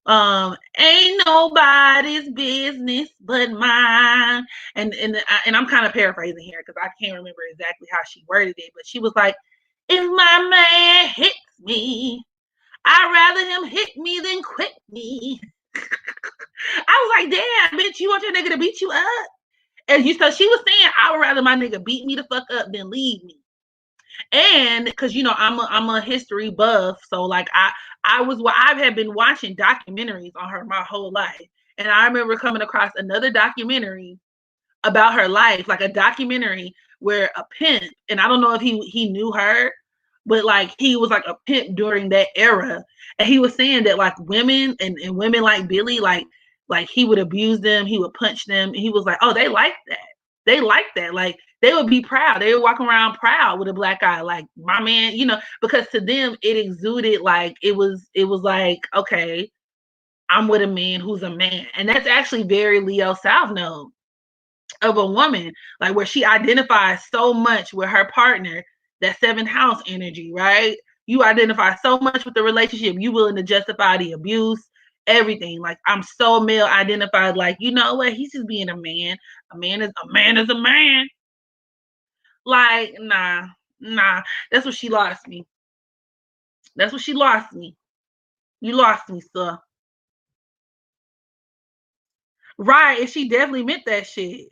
"Ain't nobody's business but mine." And I'm kind of paraphrasing here because I can't remember exactly how she worded it, but she was like, "If my man hits me, I'd rather him hit me than quit me." I was like, "Damn, bitch, you want your nigga to beat you up?" So she was saying, "I would rather my nigga beat me the fuck up than leave me." And because I'm a history buff, so like I have been watching documentaries on her my whole life, and I remember coming across another documentary about her life, like a documentary where a pimp, and I don't know if he knew her, but like he was like a pimp during that era, and he was saying that like women and women like Billie, like he would abuse them, he would punch them, and he was like, oh, they like that. They like that. Like they would be proud. They would walk around proud with a black eye, like my man, because to them it exuded like it was like, okay, I'm with a man who's a man. And that's actually very Leo South Node of a woman, like where she identifies so much with her partner, that seventh house energy, right? You identify so much with the relationship, you willing to justify the abuse, everything. Like I'm so male identified, like, you know what, he's just being a man. A man is a man. Like, nah, that's what she lost me. That's what she lost me. You lost me, sir. Right, and she definitely meant that shit.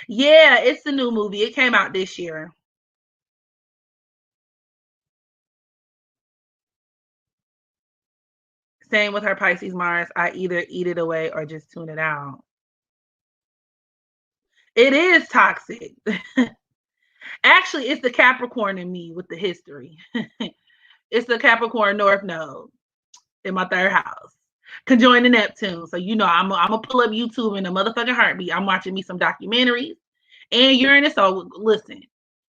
Yeah, it's the new movie. It came out this year. Same with her Pisces Mars. I either eat it away or just tune it out. It is toxic. Actually, it's the Capricorn in me with the history. It's the Capricorn North Node in my third house, conjoined to Neptune. So I'm gonna pull up YouTube in a motherfucking heartbeat. I'm watching me some documentaries and Uranus. So listen,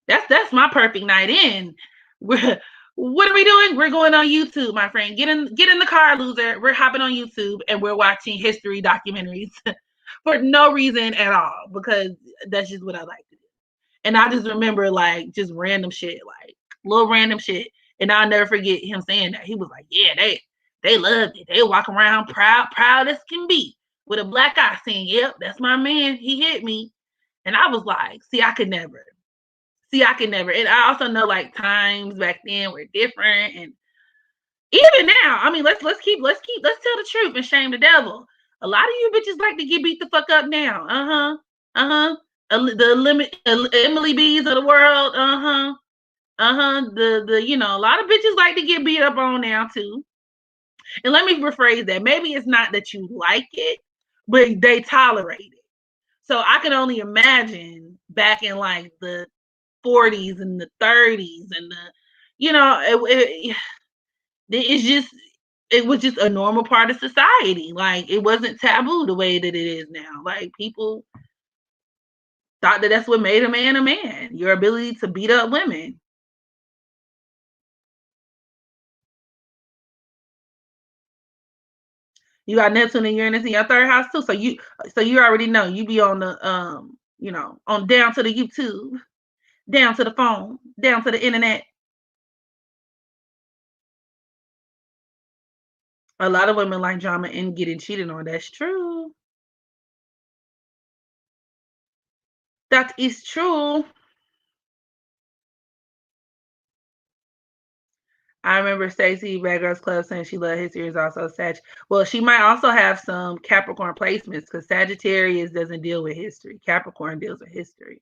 that's my perfect night in. We're, what are we doing? We're going on YouTube, my friend. Get in the car, loser. We're hopping on YouTube and we're watching history documentaries for no reason at all, because that's just what I like to do. And I just remember like just random shit, like little random shit. And I'll never forget him saying that. He was like, "Yeah, they loved it. They walk around proud as can be, with a black eye, saying, 'Yep, that's my man. He hit me.'" And I was like, "See, I could never. See, I could never." And I also know like times back then were different, and even now, I mean, let's tell the truth and shame the devil. A lot of you bitches like to get beat the fuck up now. The limit, Emily B's of the world. A lot of bitches like to get beat up on now too. And let me rephrase that. Maybe it's not that you like it, but they tolerate it. So I can only imagine back in like the 40s and the 30s and it's just, it was just a normal part of society. Like it wasn't taboo the way that it is now. Like people thought that that's what made a man a man. Your ability to beat up women. You got Neptune and Uranus in your third house too. So you already know you be on the on down to the YouTube, down to the phone, down to the internet. A lot of women like drama and getting cheated on. That's true. That is true. I remember Stacey, Bad Girls Club, saying she loved his series also Sag. Well, she might also have some Capricorn placements because Sagittarius doesn't deal with history. Capricorn deals with history.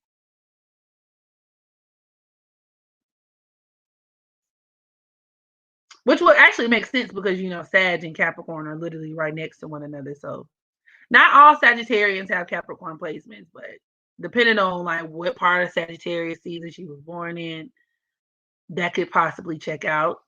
Which would actually make sense because, Sag and Capricorn are literally right next to one another. So not all Sagittarians have Capricorn placements, but depending on like what part of Sagittarius season she was born in, that could possibly check out.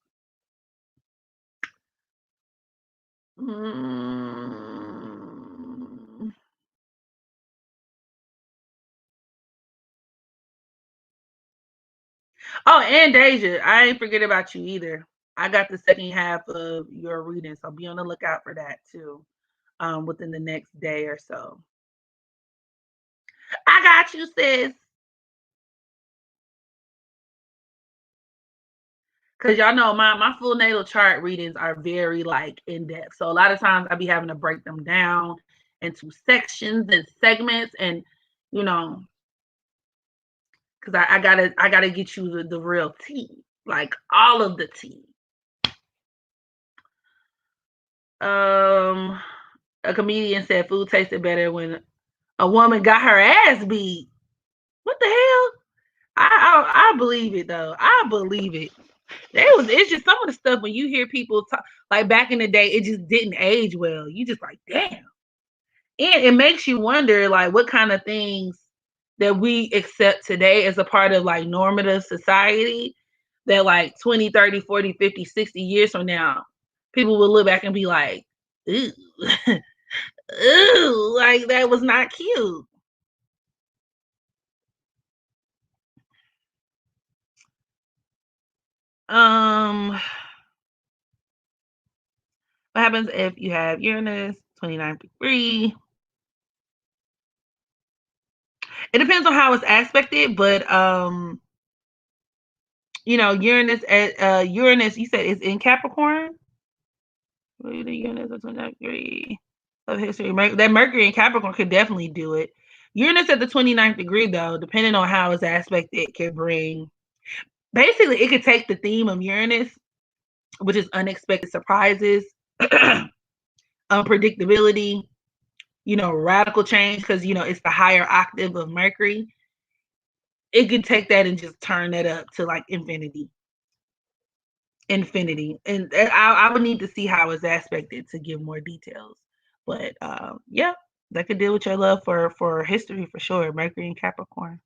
Oh, and Deja, I ain't forget about you either. I got the second half of your reading, so be on the lookout for that too. Within the next day or so. I got you, sis. Cause y'all know my full natal chart readings are very like in depth. So a lot of times I be having to break them down into sections and segments, and you know, because I gotta get you the real tea, like all of the tea. A comedian said food tasted better when a woman got her ass beat. What the hell? I believe it though. I believe it. It's just some of the stuff when you hear people talk like back in the day, it just didn't age well. You just like, damn. And it makes you wonder like what kind of things that we accept today as a part of like normative society that like 20, 30, 40, 50, 60 years from now, people will look back and be like, ooh, ooh, like that was not cute. What happens if you have Uranus, 29th degree? It depends on how it's aspected, but Uranus, you said is in Capricorn. The Uranus at 29th degree of history. That Mercury in Capricorn could definitely do it. Uranus at the 29th degree, though, depending on how it's aspected, it could bring. Basically, it could take the theme of Uranus, which is unexpected surprises, unpredictability, radical change, because it's the higher octave of Mercury. It could take that and just turn that up to like infinity. And I would need to see how it's aspected to give more details. But yeah, that could deal with your love for history for sure. Mercury and Capricorn.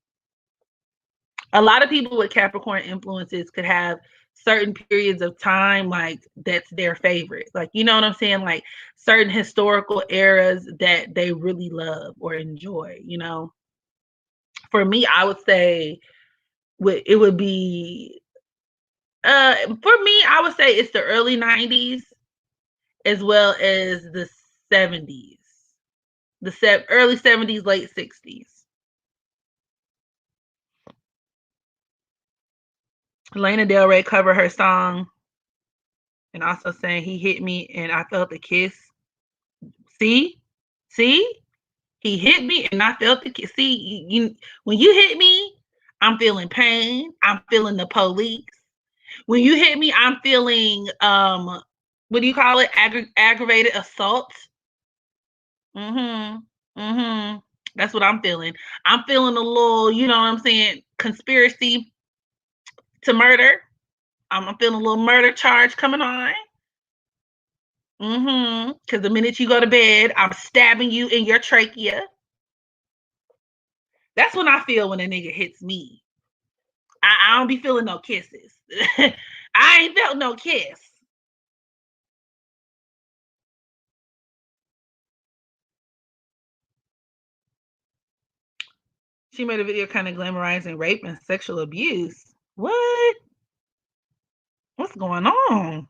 A lot of people with Capricorn influences could have certain periods of time like that's their favorite. Like, you know what I'm saying? Like certain historical eras that they really love or enjoy, For me, I would say it would be for me, I would say it's the early 90s as well as the 70s. Early 70s, late 60s. Lana Del Rey covered her song and also saying he hit me and I felt the kiss. See? He hit me and I felt the kiss. See, when you hit me, I'm feeling pain. I'm feeling the police. When you hit me, I'm feeling what do you call it? Aggravated assault. That's what I'm feeling. I'm feeling a little, you know what I'm saying, conspiracy to murder. I'm feeling a little murder charge coming on. Because the minute you go to bed, I'm stabbing you in your trachea. That's when I feel when a nigga hits me. I don't be feeling no kisses. I ain't felt no kiss. She made a video kind of glamorizing rape and sexual abuse. What? What's going on?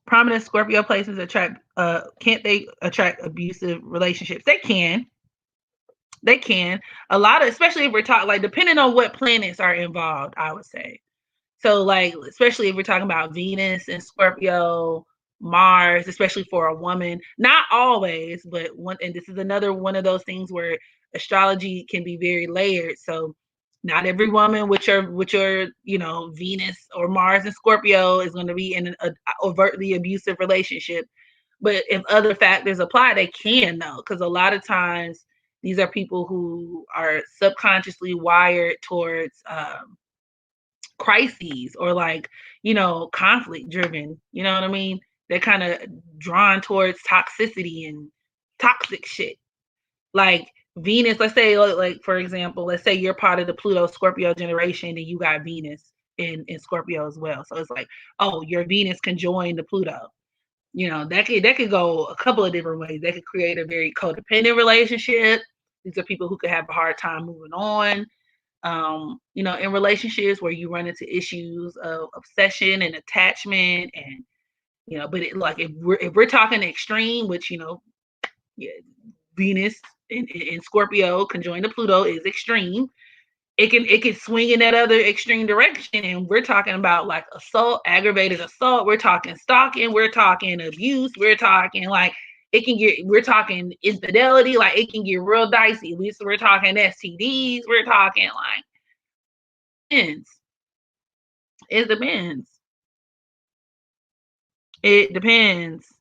Prominent Scorpio places can't they attract abusive relationships? They can. They can. A lot of, especially if we're talking like depending on what planets are involved, I would say. So, like, especially if we're talking about Venus and Scorpio, Mars, especially for a woman, not always, but one, and this is another one of those things where astrology can be very layered. So, not every woman with your Venus or Mars and Scorpio is going to be in an overtly abusive relationship. But if other factors apply, they can though, because a lot of times these are people who are subconsciously wired towards crises or like conflict driven, you know what I mean. They're kind of drawn towards toxicity and toxic shit, like Venus. Let's say, like for example, let's say you're part of the Pluto Scorpio generation and you got Venus in Scorpio as well, so it's like, oh, your Venus can join the Pluto. That could go a couple of different ways. That could create a very codependent relationship. These are people who could have a hard time moving on, in relationships where you run into issues of obsession and attachment, and but like if we're talking extreme, which yeah, Venus in Scorpio conjoined to Pluto is extreme. It can swing in that other extreme direction, and we're talking about like assault, aggravated assault. We're talking stalking. We're talking abuse. We're talking like it can get. We're talking infidelity. Like it can get real dicey. We're talking STDs. We're talking like depends. It depends. It depends.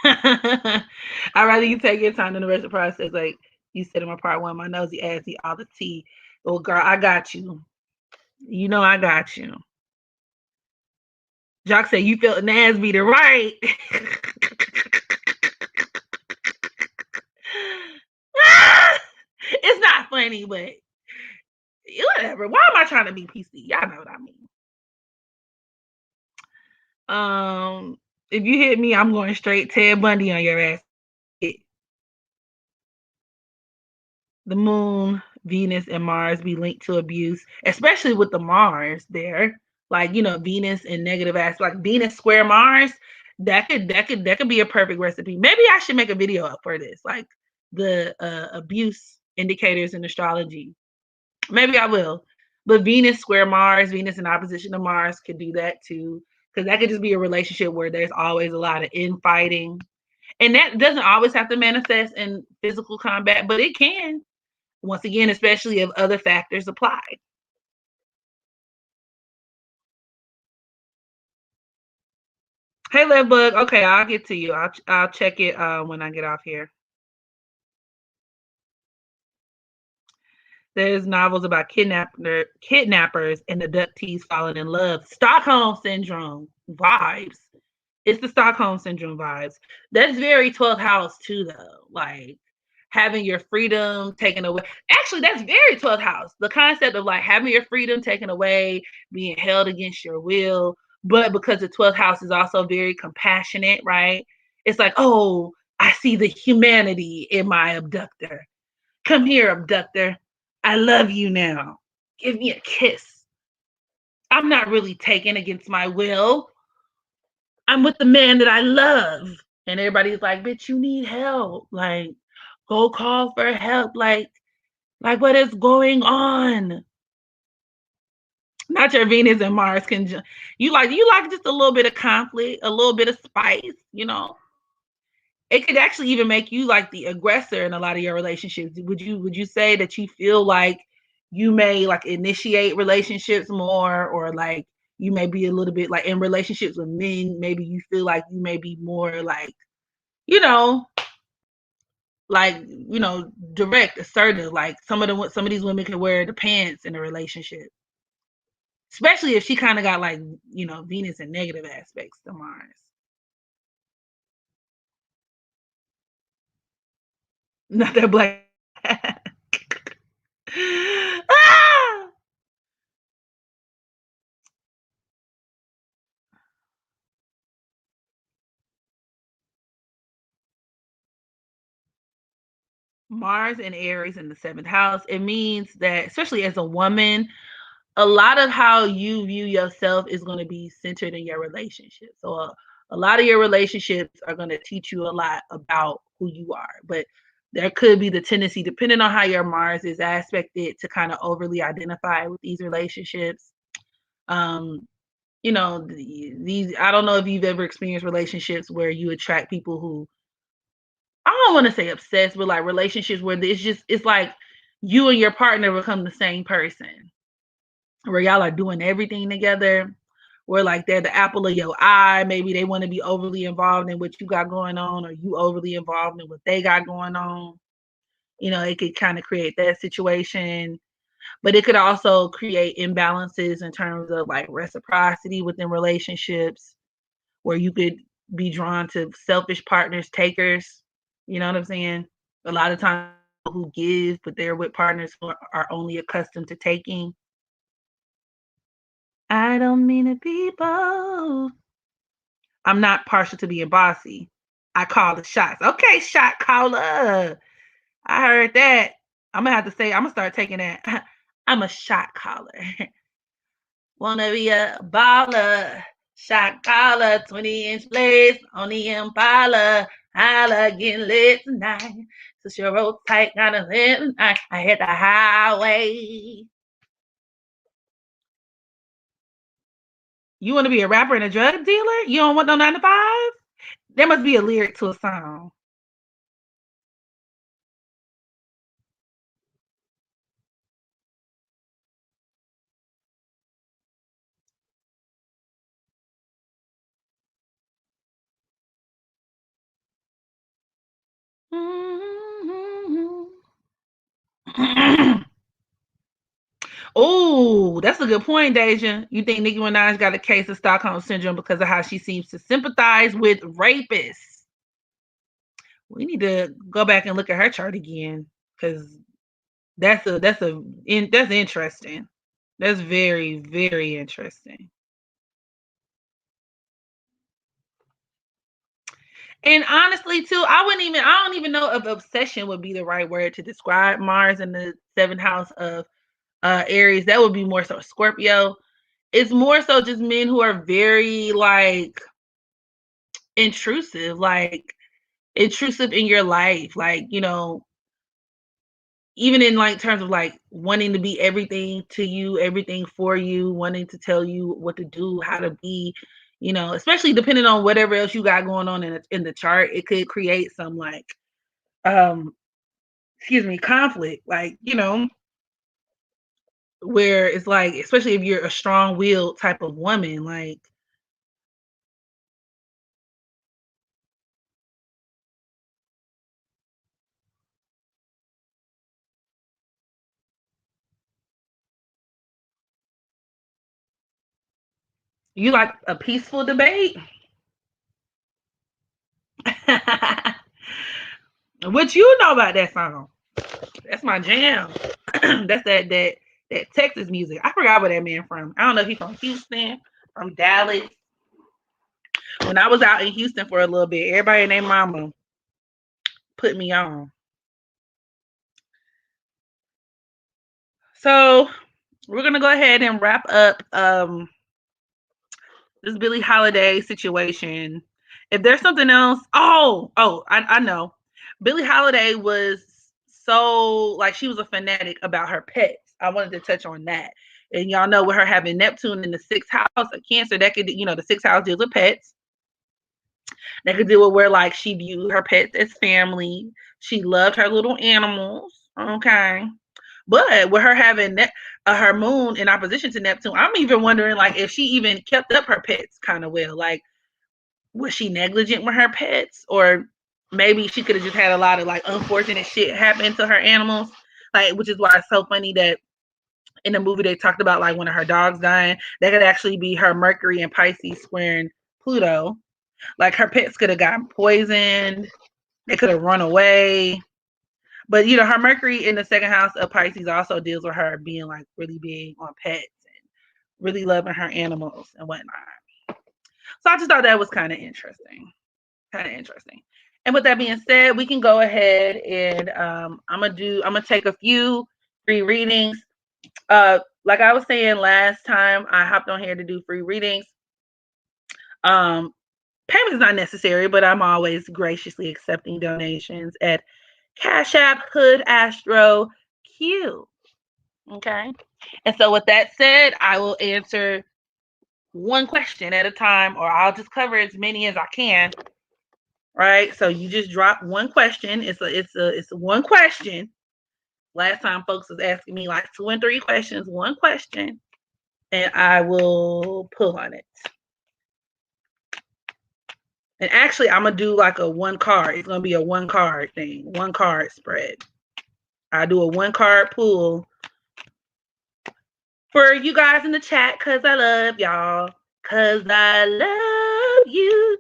I'd rather you take your time than the rest of the process. Like you said in my part one, my nosy ass eat all the tea. Well, girl, I got you. I got you. Jock said you felt Nas beater, right? It's not funny, but whatever. Why am I trying to be PC? Y'all know what I mean. If you hit me, I'm going straight Ted Bundy on your ass. The moon, Venus, and Mars be linked to abuse, especially with the Mars there. Like, Venus and negative aspects, like Venus square Mars, that could be a perfect recipe. Maybe I should make a video up for this, like the abuse indicators in astrology. Maybe I will. But Venus square Mars, Venus in opposition to Mars could do that too. Because that could just be a relationship where there's always a lot of infighting. And that doesn't always have to manifest in physical combat, but it can. Once again, especially if other factors apply. Hey, Live Bug. Okay, I'll get to you. I'll check it when I get off here. There's novels about kidnappers and abductees falling in love. Stockholm syndrome vibes. It's the Stockholm syndrome vibes. That's very 12th house too, though. Like having your freedom taken away. Actually, that's very 12th house. The concept of like having your freedom taken away, being held against your will, but because the 12th house is also very compassionate, right? It's like, oh, I see the humanity in my abductor. Come here, abductor. I love you now. Give me a kiss. I'm not really taken against my will. I'm with the man that I love. And everybody's like, bitch, you need help. Like, go call for help. Like what is going on? Not your Venus and Mars can you like just a little bit of conflict, a little bit of spice. It could actually even make you like the aggressor in a lot of your relationships. Would you say that you feel like you may like initiate relationships more, or like you may be a little bit like in relationships with men, maybe you feel like you may be more like, you know, direct, assertive. Like some of these women can wear the pants in a relationship. Especially if she kind of got like, Venus and negative aspects to Mars. Not that black. Ah! Mars and Aries in the seventh house, it means that, especially as a woman, a lot of how you view yourself is going to be centered in your relationship. So a lot of your relationships are going to teach you a lot about who you are. But there could be the tendency, depending on how your Mars is aspected, to kind of overly identify with these relationships. Um, these, I don't know if you've ever experienced relationships where you attract people who, I don't want to say obsessed, but like relationships where it's like you and your partner become the same person, where y'all are doing everything together, where like they're the apple of your eye. Maybe they want to be overly involved in what you got going on, or you overly involved in what they got going on. It could kind of create that situation, but it could also create imbalances in terms of like reciprocity within relationships, where you could be drawn to selfish partners, takers. You know what I'm saying? A lot of times who give, but they're with partners who are only accustomed to taking. I don't mean to be bold. I'm not partial to being bossy. I call the shots. Okay, shot caller. I heard that. I'm gonna start taking that. I'm a shot caller. Wanna be a baller. Shot caller, 20-inch blades on the Impala. Holla, getting lit tonight. So she roll tight, got a lit tonight. I hit the highway. You want to be a rapper and a drug dealer? You don't want no 9 to 5? There must be a lyric to a song. Oh, that's a good point, Deja. You think Nicki Minaj got a case of Stockholm syndrome because of how she seems to sympathize with rapists? We need to go back and look at her chart again, because that's interesting. That's very, very interesting. And honestly, too, I don't even know if obsession would be the right word to describe Mars in the seventh house of Aries. That would be more so Scorpio. It's more so just men who are very like intrusive, in your life, even in like terms of like wanting to be everything to you, everything for you, wanting to tell you what to do, how to be, especially depending on whatever else you got going on in the chart. It could create some like um conflict, where it's like, especially if you're a strong-willed type of woman, like you like a peaceful debate. What you know about that song? That's my jam. That's that Texas music. I forgot where that man from. I don't know if he's from Houston, from Dallas. When I was out in Houston for a little bit, everybody and their mama put me on. So we're gonna go ahead and wrap up this Billie Holiday situation. If there's something else, I know. Billie Holiday was so like, she was a fanatic about her pets. I wanted to touch on that. And y'all know, with her having Neptune in the sixth house of Cancer, that could, the sixth house deals with pets. That could deal with where like she viewed her pets as family. She loved her little animals. Okay. But with her having her moon in opposition to Neptune, I'm even wondering like if she even kept up her pets kind of well. Like, was she negligent with her pets, or maybe she could have just had a lot of like unfortunate shit happen to her animals. Like, which is why it's so funny that in the movie they talked about like one of her dogs dying. That could actually be her Mercury and Pisces squaring Pluto. Like, her pets could have gotten poisoned. They could have run away. But her Mercury in the second house of Pisces also deals with her being like really big on pets and really loving her animals and whatnot. So I just thought that was kind of interesting. And with that being said, we can go ahead and I'm gonna take a few free readings. Like I was saying last time I hopped on here to do free readings. Payment is not necessary, but I'm always graciously accepting donations at Cash App Hood Astro Q. Okay. And so with that said, I will answer one question at a time, or I'll just cover as many as I can. Right. So you just drop one question. It's one question. Last time folks was asking me like 2 and 3 questions, one question, and I will pull on it. And actually, I'm gonna do like a one card. It's gonna be a one card thing, one card spread. I do a one card pull for you guys in the chat because I love y'all. Because I love you.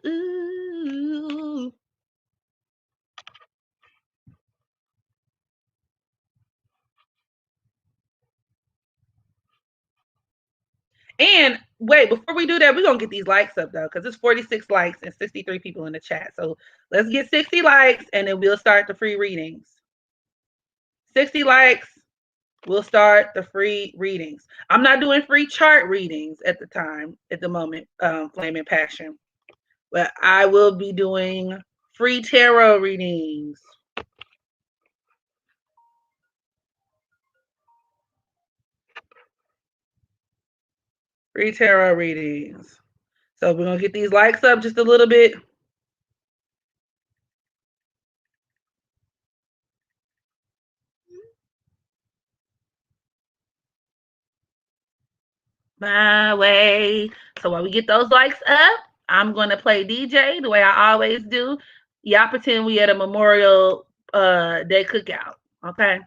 And wait, before we do that, we're going to get these likes up, though, because it's 46 likes and 63 people in the chat. So let's get 60 likes, and then we'll start the free readings. 60 likes, we'll start the free readings. I'm not doing free chart readings at the moment, Flame and Passion. But I will be doing free tarot readings. Free tarot readings. So we're going to get these likes up just a little bit. My way. So while we get those likes up, I'm going to play DJ the way I always do. Y'all pretend we at a Memorial Day cookout. Okay.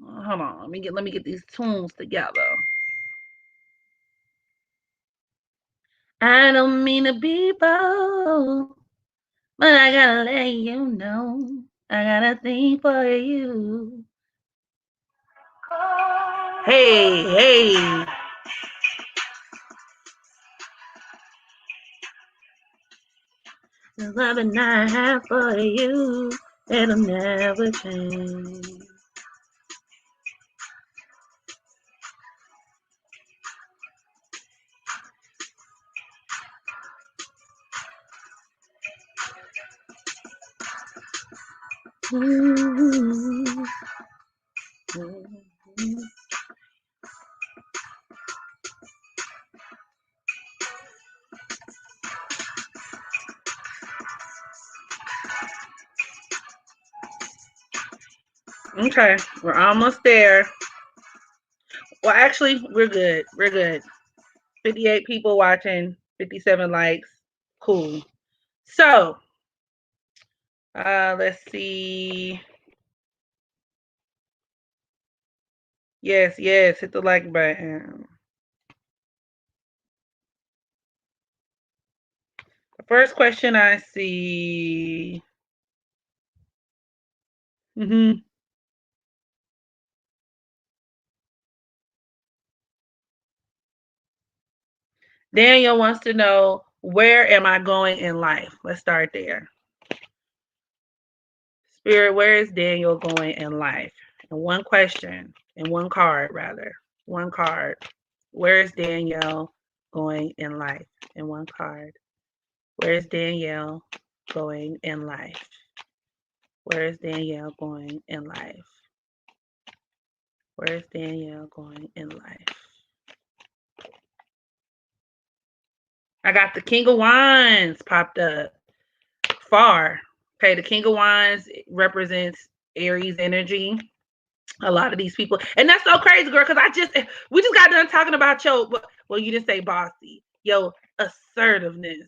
Hold on. Let me get these tunes together. I don't mean to be bold, but I gotta let you know I got a thing for you. Hey. The loving I have for you, it'll never change. Okay, we're almost there. Well, actually, we're good. 58 people watching, 57 likes. Cool. So, let's see. Yes, hit the like button. The first question I see. Daniel wants to know, where am I going in life? Let's start there. Spirit, where is Daniel going in life? And one question, and one card, rather. One card. Where is Danielle going in life? And one card. Where is Danielle going in life? Where is Danielle going in life? Where is Danielle going in life? I got the King of Wands popped up. Far. Okay, the King of Wands represents Aries energy. A lot of these people, and that's so crazy, girl, because we just got done talking about well, you didn't say bossy, assertiveness,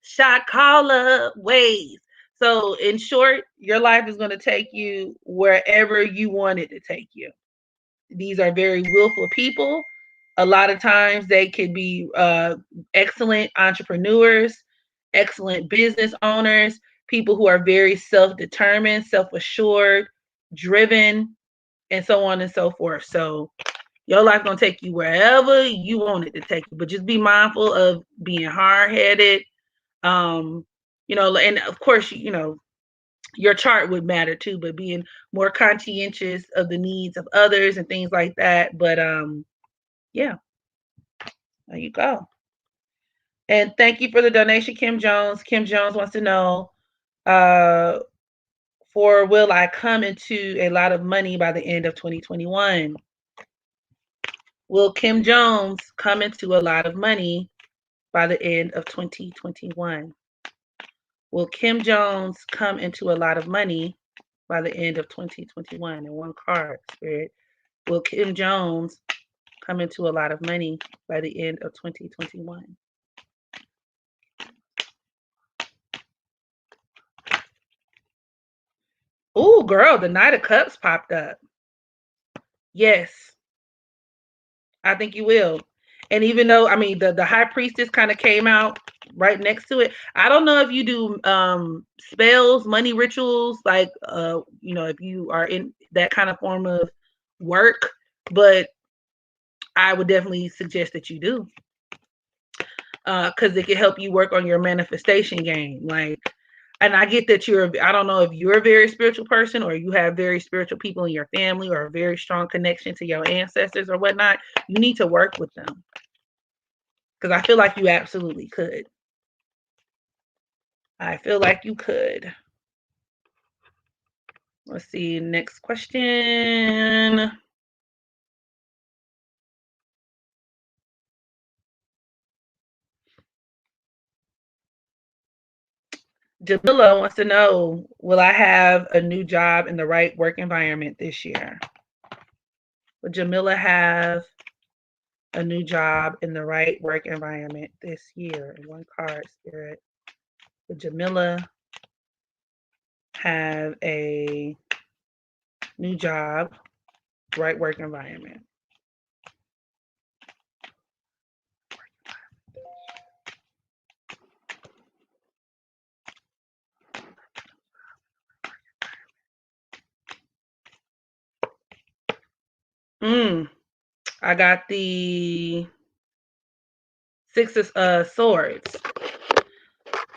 shot caller ways. So in short, your life is going to take you wherever you want it to take you. These are very willful people. A lot of times they could be excellent entrepreneurs, excellent business owners, people who are very self-determined, self-assured, driven, and so on and so forth. So your life gonna take you wherever you want it to take you, but just be mindful of being hard-headed. And of course, your chart would matter too, but being more conscientious of the needs of others and things like that. But yeah, there you go. And thank you for the donation, Kim Jones. Kim Jones wants to know, uh, for will I come into a lot of money by the end of 2021? Will Kim Jones come into a lot of money by the end of 2021? Will Kim Jones come into a lot of money by the end of 2021? And one card, Spirit. Will Kim Jones come into a lot of money by the end of 2021? Ooh, girl, the Knight of Cups popped up. Yes, I think you will. And even though, I mean, the High Priestess kind of came out right next to it. I don't know if you do spells, money rituals, like if you are in that kind of form of work, but I would definitely suggest that you do. Because it can help you work on your manifestation game. Like, and I get that I don't know if you're a very spiritual person or you have very spiritual people in your family or a very strong connection to your ancestors or whatnot. You need to work with them. Because I feel like you absolutely could. I feel like you could. Let's see. Next question. Jamila wants to know, will I have a new job in the right work environment this year? Will Jamila have a new job in the right work environment this year? One card, Spirit. Will Jamila have a new job, right work environment? I got the Six of Swords.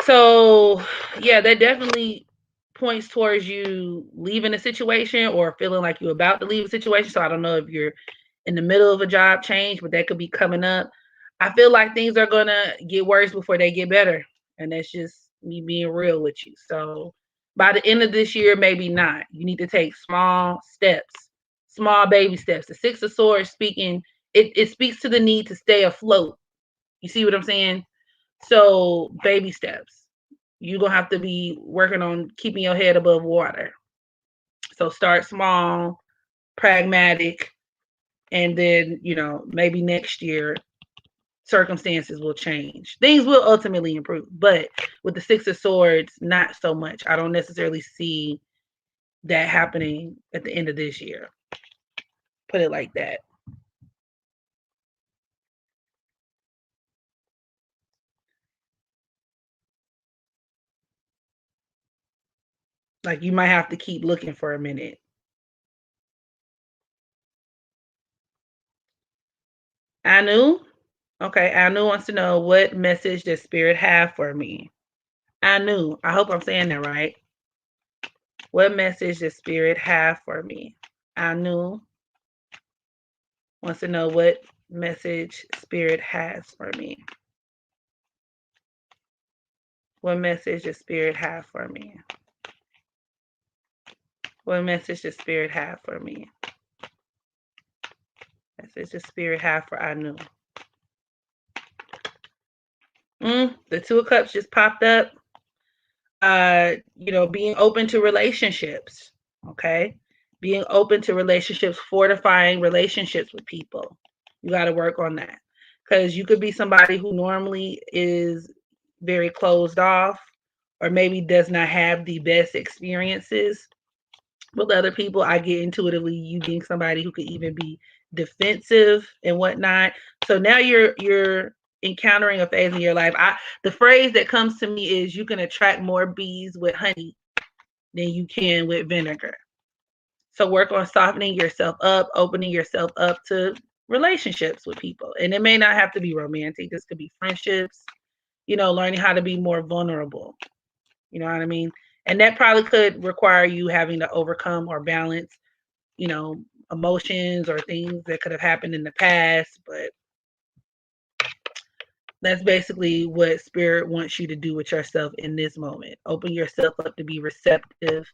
So, yeah, that definitely points towards you leaving a situation or feeling like you're about to leave a situation. So I don't know if you're in the middle of a job change, but that could be coming up. I feel like things are going to get worse before they get better. And that's just me being real with you. So by the end of this year, maybe not. You need to take small steps, small baby steps. The Six of Swords speaking, it speaks to the need to stay afloat. You see what I'm saying? So baby steps. You're going to have to be working on keeping your head above water. So start small, pragmatic, and then, maybe next year circumstances will change. Things will ultimately improve. But with the Six of Swords, not so much. I don't necessarily see that happening at the end of this year. Put it like that. Like you might have to keep looking for a minute. Anu? Okay, Anu wants to know, what message does Spirit have for me? Anu, I hope I'm saying that right. What message does Spirit have for me? Anu wants to know what message Spirit has for me. What message does Spirit have for me? What message does Spirit have for me? Message does Spirit have for Anu? The Two of Cups just popped up. Being open to relationships. Okay. Being open to relationships, fortifying relationships with people. You got to work on that. Because you could be somebody who normally is very closed off or maybe does not have the best experiences with other people. I get intuitively you being somebody who could even be defensive and whatnot. So now you're encountering a phase in your life. The phrase that comes to me is you can attract more bees with honey than you can with vinegar. So work on softening yourself up, opening yourself up to relationships with people. And it may not have to be romantic. This could be friendships, learning how to be more vulnerable. You know what I mean? And that probably could require you having to overcome or balance, emotions or things that could have happened in the past. But That's basically what spirit wants you to do with yourself in this moment. Open yourself up to be receptive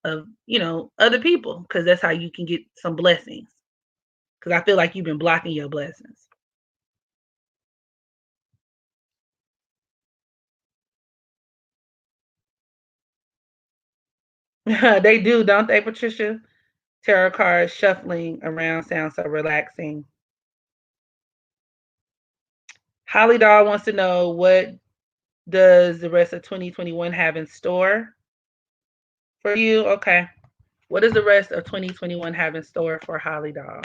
of, other people, because that's how you can get some blessings. Because I feel like you've been blocking your blessings. They do, don't they, Patricia? Tarot cards shuffling around sounds so relaxing. Holly Doll wants to know, what does the rest of 2021 have in store for you? Okay. What does the rest of 2021 have in store for Holly Doll?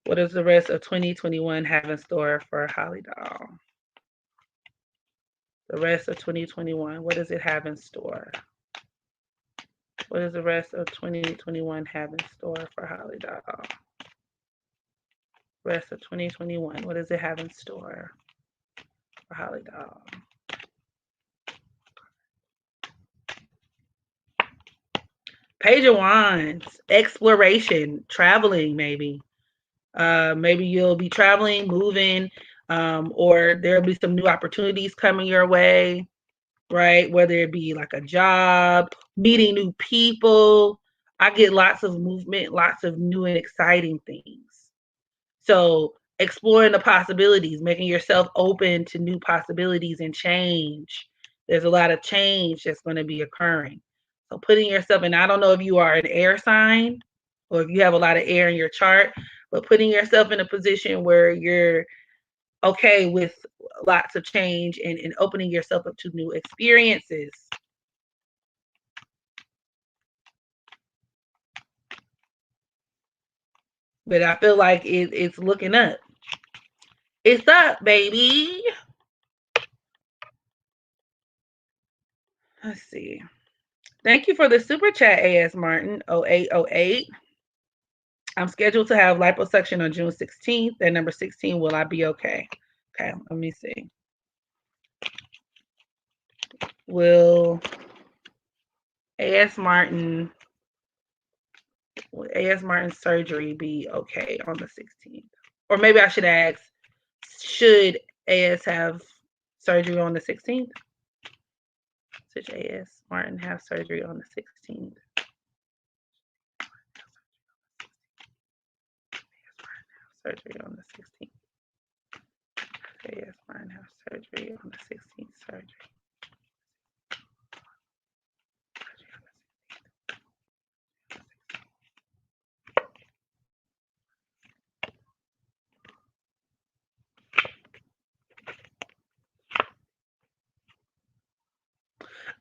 What does the rest of 2021 have in store for Holly Doll? The rest of 2021, what does it have in store? What does the rest of 2021 have in store for Holly Doll? Rest of 2021, what does it have in store for Holly Doll? Page of Wands, exploration, traveling, maybe. Maybe you'll be traveling, moving, or there'll be some new opportunities coming your way, right? Whether it be like a job, meeting new people. I get lots of movement, lots of new and exciting things. So exploring the possibilities, making yourself open to new possibilities and change. There's a lot of change that's going to be occurring. So putting yourself in, I don't know if you are an air sign or if you have a lot of air in your chart, but putting yourself in a position where you're okay with lots of change and opening yourself up to new experiences. But I feel like it's looking up. It's up, baby. Let's see. Thank you for the super chat, AS Martin 0808. I'm scheduled to have liposuction on June 16th. At number 16, will I be okay? Okay, let me see. Will AS Martin surgery be okay on the 16th? Or maybe I should ask, should AS have surgery on the 16th? Should AS Martin have surgery on the 16th? Surgery on the 16th. AS Martin have surgery on the 16th. Surgery.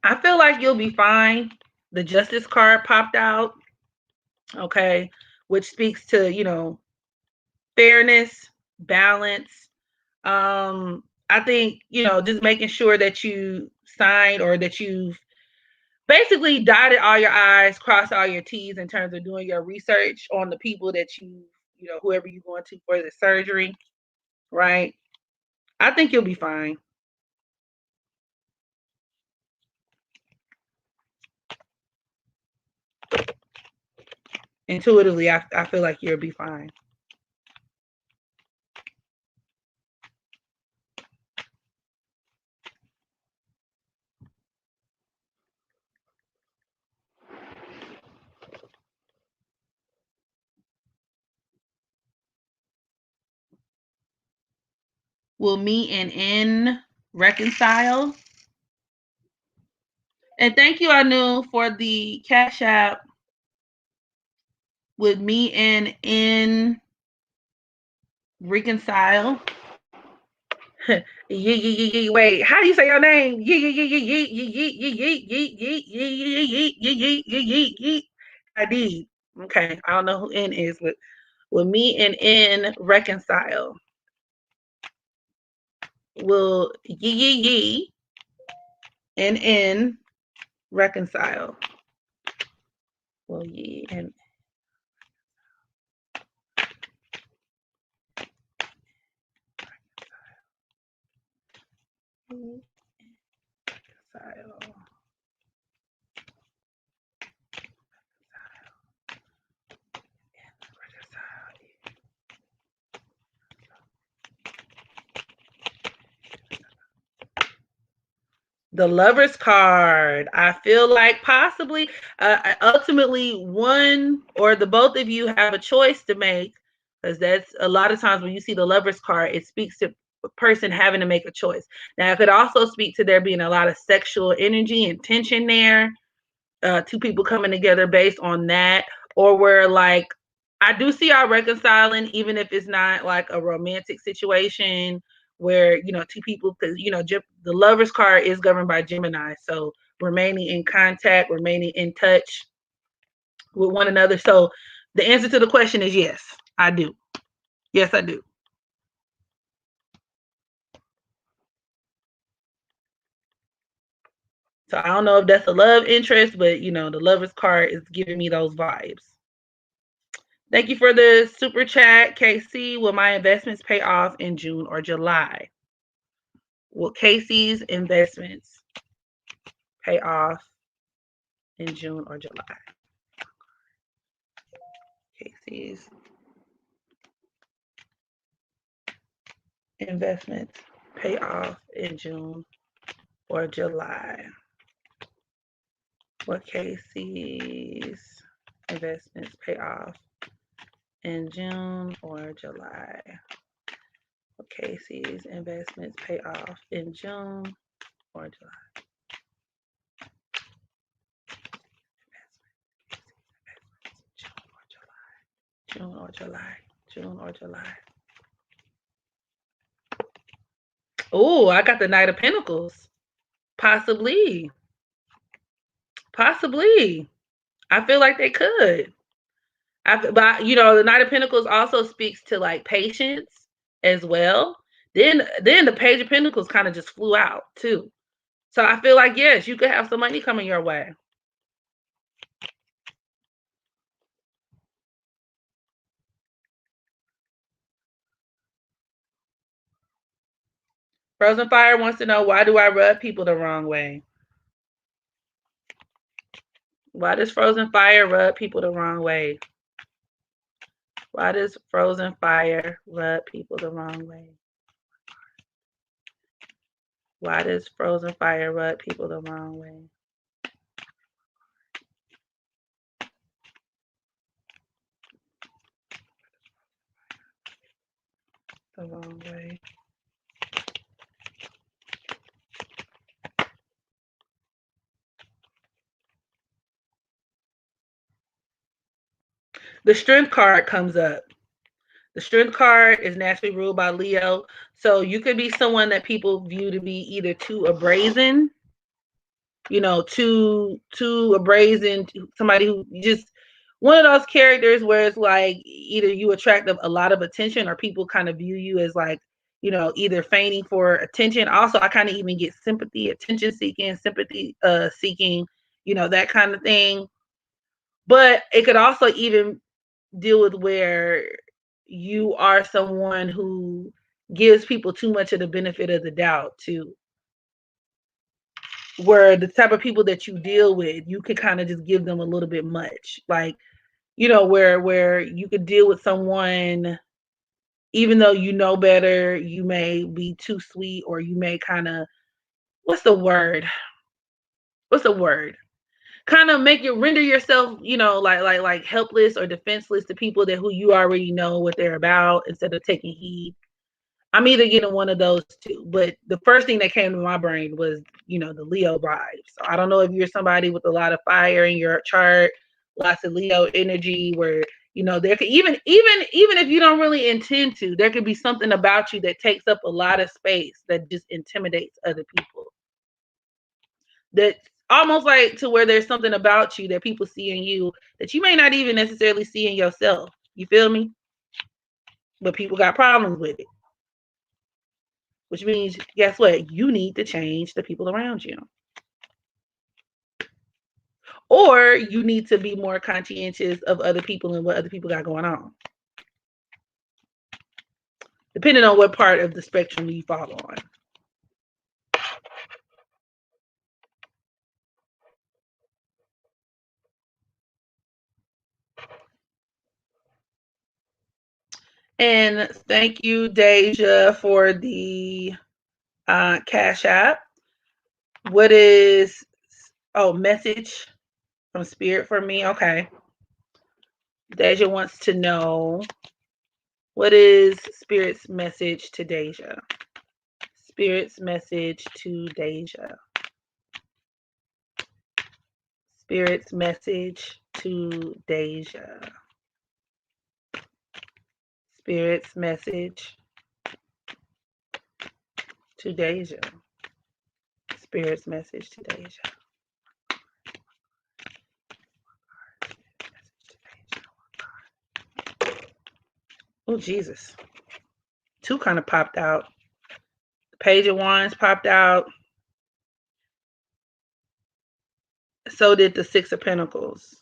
I feel like you'll be fine. The Justice card popped out, okay, which speaks to, fairness, balance. I think, just making sure that you signed or that you've basically dotted all your I's, crossed all your T's in terms of doing your research on the people that whoever you're going to for the surgery, right? I think you'll be fine. Intuitively, I feel like you'll be fine. Will me and N reconcile? And thank you, Anu, for the Cash App. With me and N reconcile? Wait, how do you say your name? I did. Okay, I don't know who N is, but will me and N reconcile? Will ye and N reconcile? Will ye and reconcile? The Lover's card. I feel like possibly, ultimately, one or the both of you have a choice to make, because that's a lot of times when you see the Lover's card, it speaks to a person having to make a choice. Now, it could also speak to there being a lot of sexual energy and tension there, two people coming together based on that, or where like I do see y'all reconciling, even if it's not like a romantic situation where two people, because the Lover's card is governed by Gemini, so remaining in contact, remaining in touch with one another. So the answer to the question is yes, I do. Yes, I do. So I don't know if that's a love interest, but the Lover's card is giving me those vibes. Thank you for the super chat, KC. Will my investments pay off in June or July? Will Casey's investments pay off in June or July? Casey's investments pay off in June or July? Will Casey's investments pay off in June or July? Will Casey's investments pay off in June or July? June or July? June or July? Oh, I got the Knight of Pentacles. Possibly. Possibly. I feel like they could. But the Knight of Pentacles also speaks to like patience as well. Then the Page of Pentacles kind of just flew out too. So I feel like yes, you could have some money coming your way. Frozen Fire wants to know, why do I rub people the wrong way? Why does Frozen Fire rub people the wrong way? Why does Frozen Fire rub people the wrong way? Why does Frozen Fire rub people the wrong way? The wrong way. The Strength card comes up. The Strength card is naturally ruled by Leo. So you could be someone that people view to be either too brazen, too brazen, somebody who just one of those characters where it's like either you attract a lot of attention or people kind of view you as like, either feigning for attention. Also, I kind of even get sympathy, attention seeking, sympathy seeking, that kind of thing. But it could also even deal with where you are someone who gives people too much of the benefit of the doubt too, where the type of people that you deal with, you can kind of just give them a little bit much, like where you could deal with someone even though you know better, you may be too sweet, or you may kind of what's the word kind of make you render yourself, like helpless or defenseless to people that who you already know what they're about, instead of taking heed. I'm either getting one of those two, but the first thing that came to my brain was, the Leo vibe. So I don't know if you're somebody with a lot of fire in your chart, lots of Leo energy, where there could even if you don't really intend to, there could be something about you that takes up a lot of space that just intimidates other people. That almost like to where there's something about you that people see in you that you may not even necessarily see in yourself. You feel me? But people got problems with it. Which means, guess what? You need to change the people around you. Or you need to be more conscientious of other people and what other people got going on. Depending on what part of the spectrum you fall on. And thank you, Deja, for the Cash App. What is, message from Spirit for me? Okay. Deja wants to know, what is Spirit's message to Deja? Spirit's message to Deja. Spirit's message to Deja. Spirit's message to Deja. Spirit's message to Deja. Oh, Jesus. Two kind of popped out. The Page of Wands popped out. So did the Six of Pentacles.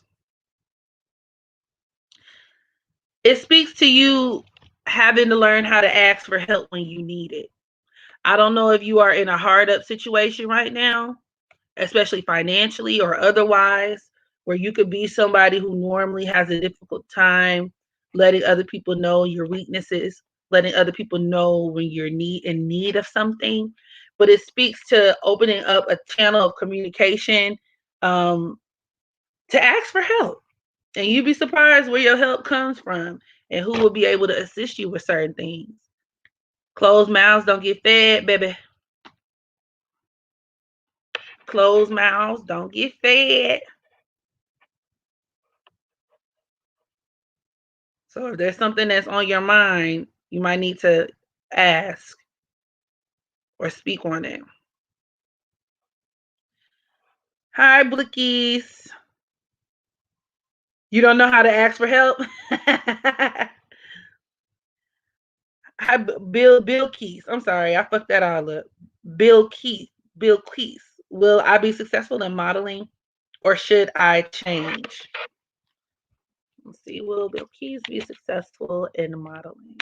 It speaks to you having to learn how to ask for help when you need it. I don't know if you are in a hard up situation right now, especially financially or otherwise, where you could be somebody who normally has a difficult time letting other people know your weaknesses, letting other people know when you're in need of something. But it speaks to opening up a channel of communication to ask for help. And you'd be surprised where your help comes from and who will be able to assist you with certain things. Closed mouths don't get fed, baby. Closed mouths don't get fed. So if there's something that's on your mind, you might need to ask or speak on it. Hi, Blickies. You don't know how to ask for help? Hi, Bill Keys. I'm sorry, I fucked that all up. Bill Keys. Will I be successful in modeling or should I change? Let's see. Will Bill Keys be successful in modeling?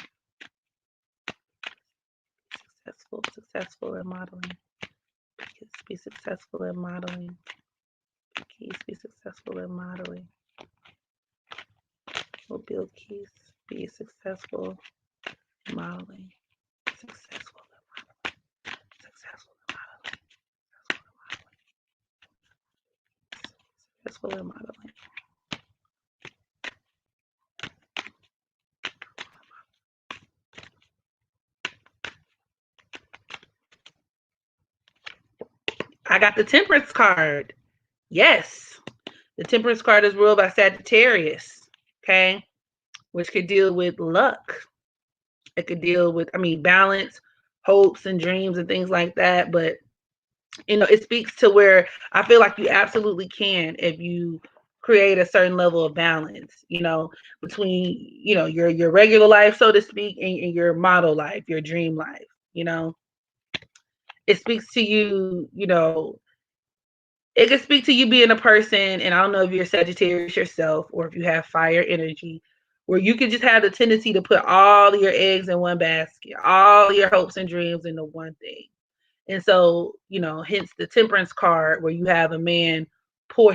Successful in modeling. Be successful in modeling. Keys be successful in modeling. Will Bill Keys be successful in modeling? Successful in modeling. Successful in modeling. Successful in modeling. I got the Temperance card. Yes. The Temperance card is ruled by Sagittarius. Okay. Which could deal with luck. It could deal with, balance, hopes and dreams and things like that. But, it speaks to where I feel like you absolutely can if you create a certain level of balance, between, your regular life, so to speak, and your model life, your dream life, It speaks to you, it could speak to you being a person, and I don't know if you're Sagittarius yourself or if you have fire energy, where you could just have the tendency to put all your eggs in one basket, all your hopes and dreams into one thing. And so, hence the Temperance card, where you have a man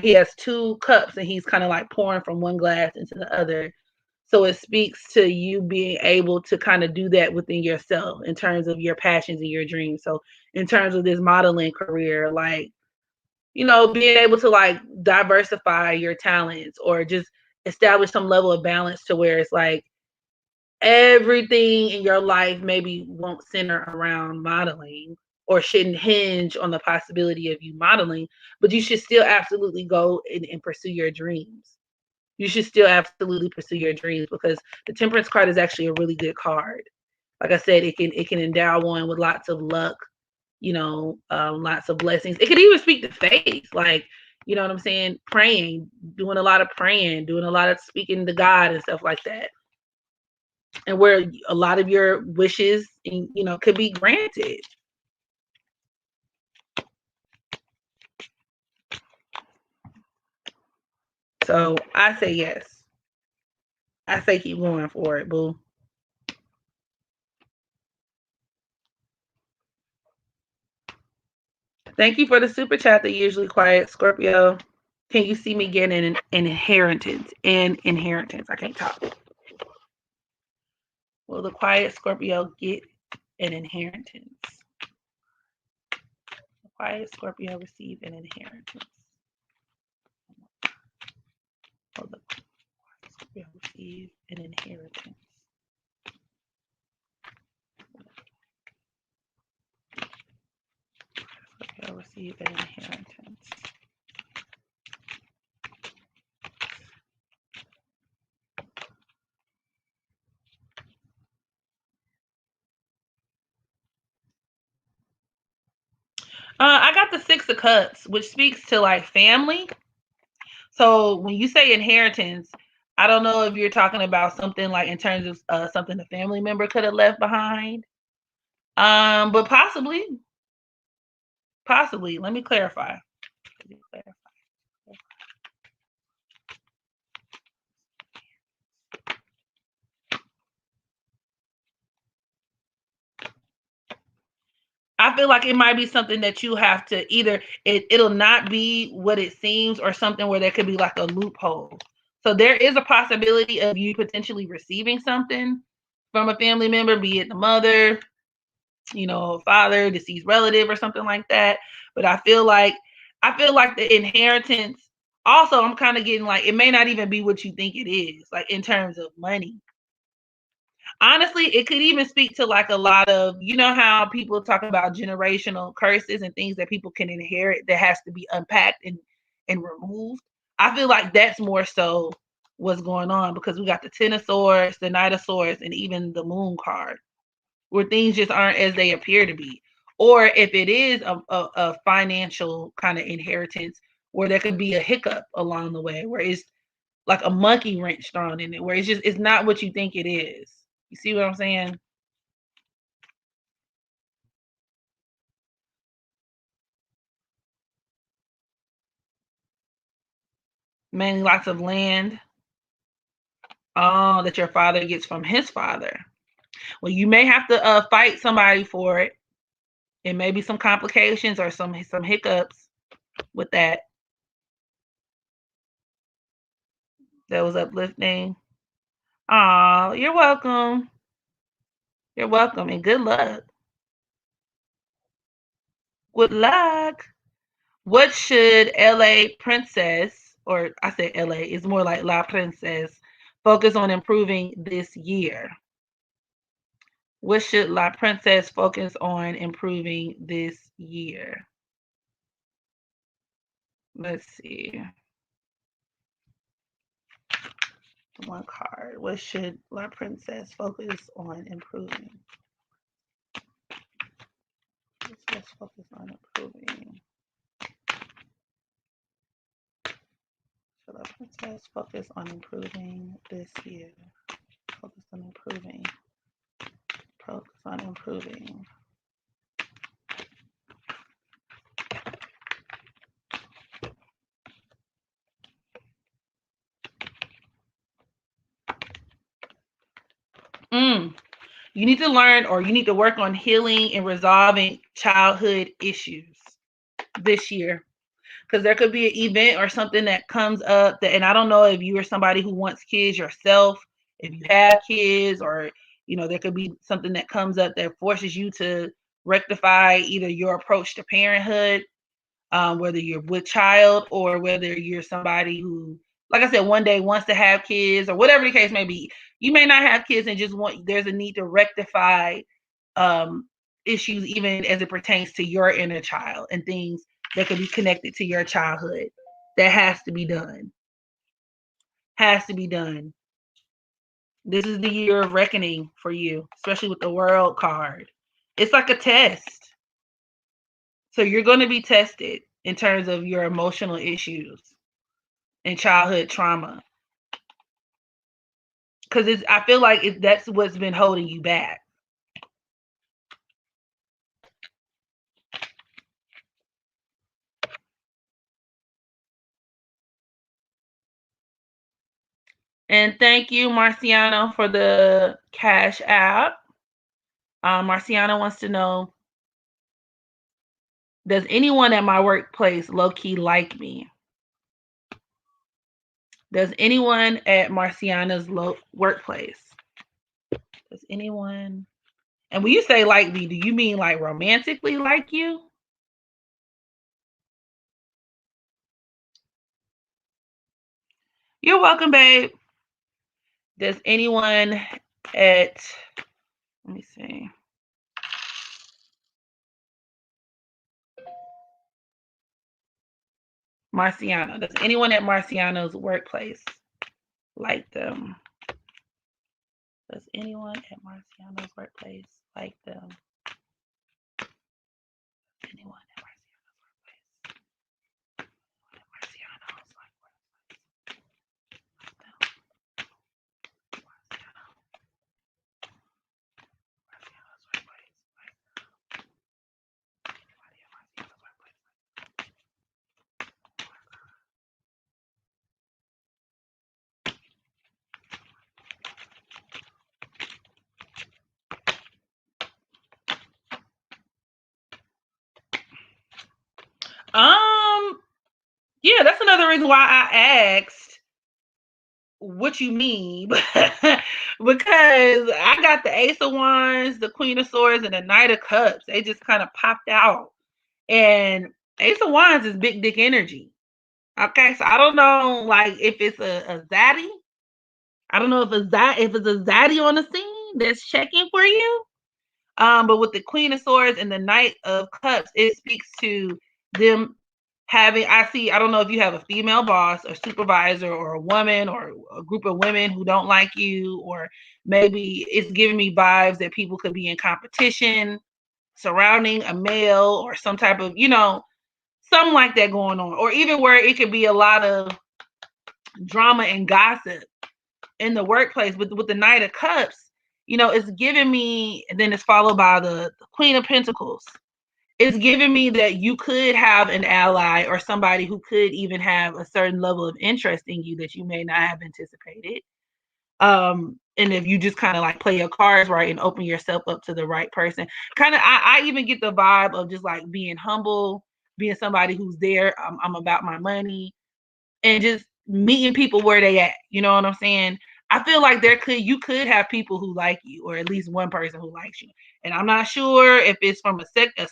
he has two cups and he's kind of like pouring from one glass into the other. So it speaks to you being able to kind of do that within yourself in terms of your passions and your dreams. So in terms of this modeling career, like, being able to like diversify your talents or just establish some level of balance to where it's like everything in your life maybe won't center around modeling or shouldn't hinge on the possibility of you modeling, but you should still absolutely go and pursue your dreams. You should still absolutely pursue your dreams because the Temperance card is actually a really good card. Like I said, it can endow one with lots of luck, lots of blessings. It could even speak to faith, like, you know what I'm saying? Praying, doing a lot of praying, doing a lot of speaking to God and stuff like that. And where a lot of your wishes, could be granted. So I say yes. I say keep going for it, boo. Thank you for the super chat. The usually quiet Scorpio. Can you see me getting an inheritance? I can't talk. Will the quiet Scorpio get an inheritance? Quiet Scorpio receive an inheritance. Hold up. Quiet Scorpio receive an inheritance. Scorpio receive an inheritance. I got the Six of Cups, which speaks to like family. So when you say inheritance, I don't know if you're talking about something like in terms of something a family member could have left behind. But possibly. Let me clarify. I feel like it might be something that you have to either it'll not be what it seems or something where there could be like a loophole. So there is a possibility of you potentially receiving something from a family member, be it the mother, father, deceased relative or something like that. But I feel like the inheritance also I'm kind of getting like it may not even be what you think it is, like in terms of money. Honestly, it could even speak to like a lot of, how people talk about generational curses and things that people can inherit that has to be unpacked and removed. I feel like that's more so what's going on because we got the Ten of Swords, the Knight of Swords, and even the Moon card, where things just aren't as they appear to be. Or if it is a financial kind of inheritance, where there could be a hiccup along the way, where it's like a monkey wrench thrown in it, where it's not what you think it is. You see what I'm saying? Mainly lots of land that your father gets from his father. Well, you may have to fight somebody for it. It may be some complications or some hiccups with that. That was uplifting. Oh, you're welcome. You're welcome and good luck. Good luck. What should LA Princess, or I say LA, it's more like La Princess, focus on improving this year? What should La Princess focus on improving this year? Let's see. One card. What should La Princess focus on improving? Let's focus on improving. Should La Princess focus on improving this year? Focus on improving. Focus on improving. You need to learn or you need to work on healing and resolving childhood issues this year. Because there could be an event or something that comes up that, and I don't know if you are somebody who wants kids yourself, if you have kids, or there could be something that comes up that forces you to rectify either your approach to parenthood, whether you're with child or whether you're somebody who, like I said, one day wants to have kids or whatever the case may be. You may not have kids and just there's a need to rectify issues even as it pertains to your inner child and things that could be connected to your childhood. That has to be done. Has to be done. This is the year of reckoning for you, especially with the World card. It's like a test. So you're going to be tested in terms of your emotional issues and childhood trauma. Because I feel like that's what's been holding you back. And thank you, Marciano, for the Cash App. Marciano wants to know, does anyone at my workplace low-key like me? Does anyone at Marciana's workplace? Does anyone? And when you say like me, do you mean like romantically like you? You're welcome, babe. Does anyone at, let me see. Marciano. Does anyone at Marciano's workplace like them? Does anyone at Marciano's workplace like them? Anyone at Marciano's workplace? Marciano's like them. Marciano's workplace. Anybody at Marciano's workplace? Yeah, that's another reason why I asked what you mean. Because I got the Ace of Wands, the Queen of Swords, and the Knight of Cups. They just kind of popped out. And Ace of Wands is big dick energy. Okay, so I don't know, like, if it's a zaddy. I don't know if it's a zaddy on the scene that's checking for you. But with the Queen of Swords and the Knight of Cups, it speaks to them having, I don't know if you have a female boss or supervisor or a woman or a group of women who don't like you, or maybe it's giving me vibes that people could be in competition surrounding a male or some type of, something like that going on. Or even where it could be a lot of drama and gossip in the workplace. But with the Knight of Cups, it's giving me, and then it's followed by the Queen of Pentacles. It's giving me that you could have an ally or somebody who could even have a certain level of interest in you that you may not have anticipated. And if you just kind of like play your cards right and open yourself up to the right person, kind of, I even get the vibe of just like being humble, being somebody who's there. I'm about my money, and just meeting people where they at. You know what I'm saying? I feel like you could have people who like you, or at least one person who likes you. And I'm not sure if it's from a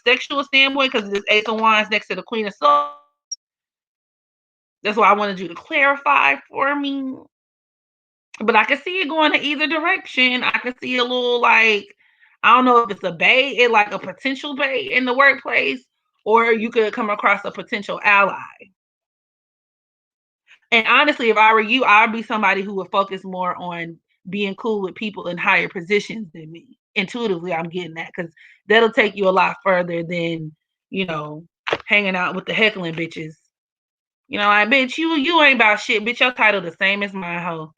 sexual standpoint, because this Ace of Wands next to the Queen of Swords. That's why I wanted you to clarify for me. But I can see it going in either direction. I can see a little, like, I don't know if it's a bait, like a potential bait in the workplace, or you could come across a potential ally. And honestly, if I were you, I'd be somebody who would focus more on being cool with people in higher positions than me. Intuitively, I'm getting that, because that'll take you a lot further than, you know, hanging out with the heckling bitches. Like, bitch, you ain't about shit. Bitch, your title the same as my hoe.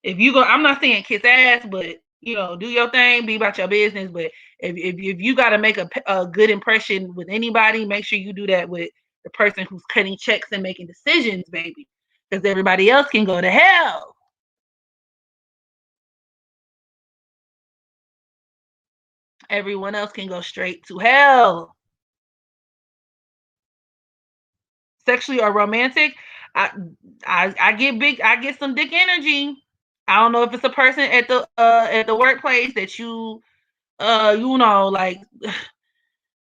If you go, I'm not saying kiss ass, but do your thing, be about your business. But if you got to make a good impression with anybody, make sure you do that with the person who's cutting checks and making decisions, baby, because everybody else can go to hell. Everyone else can go straight to hell. Sexually or romantic, I get some dick energy. I don't know if it's a person at the workplace that like,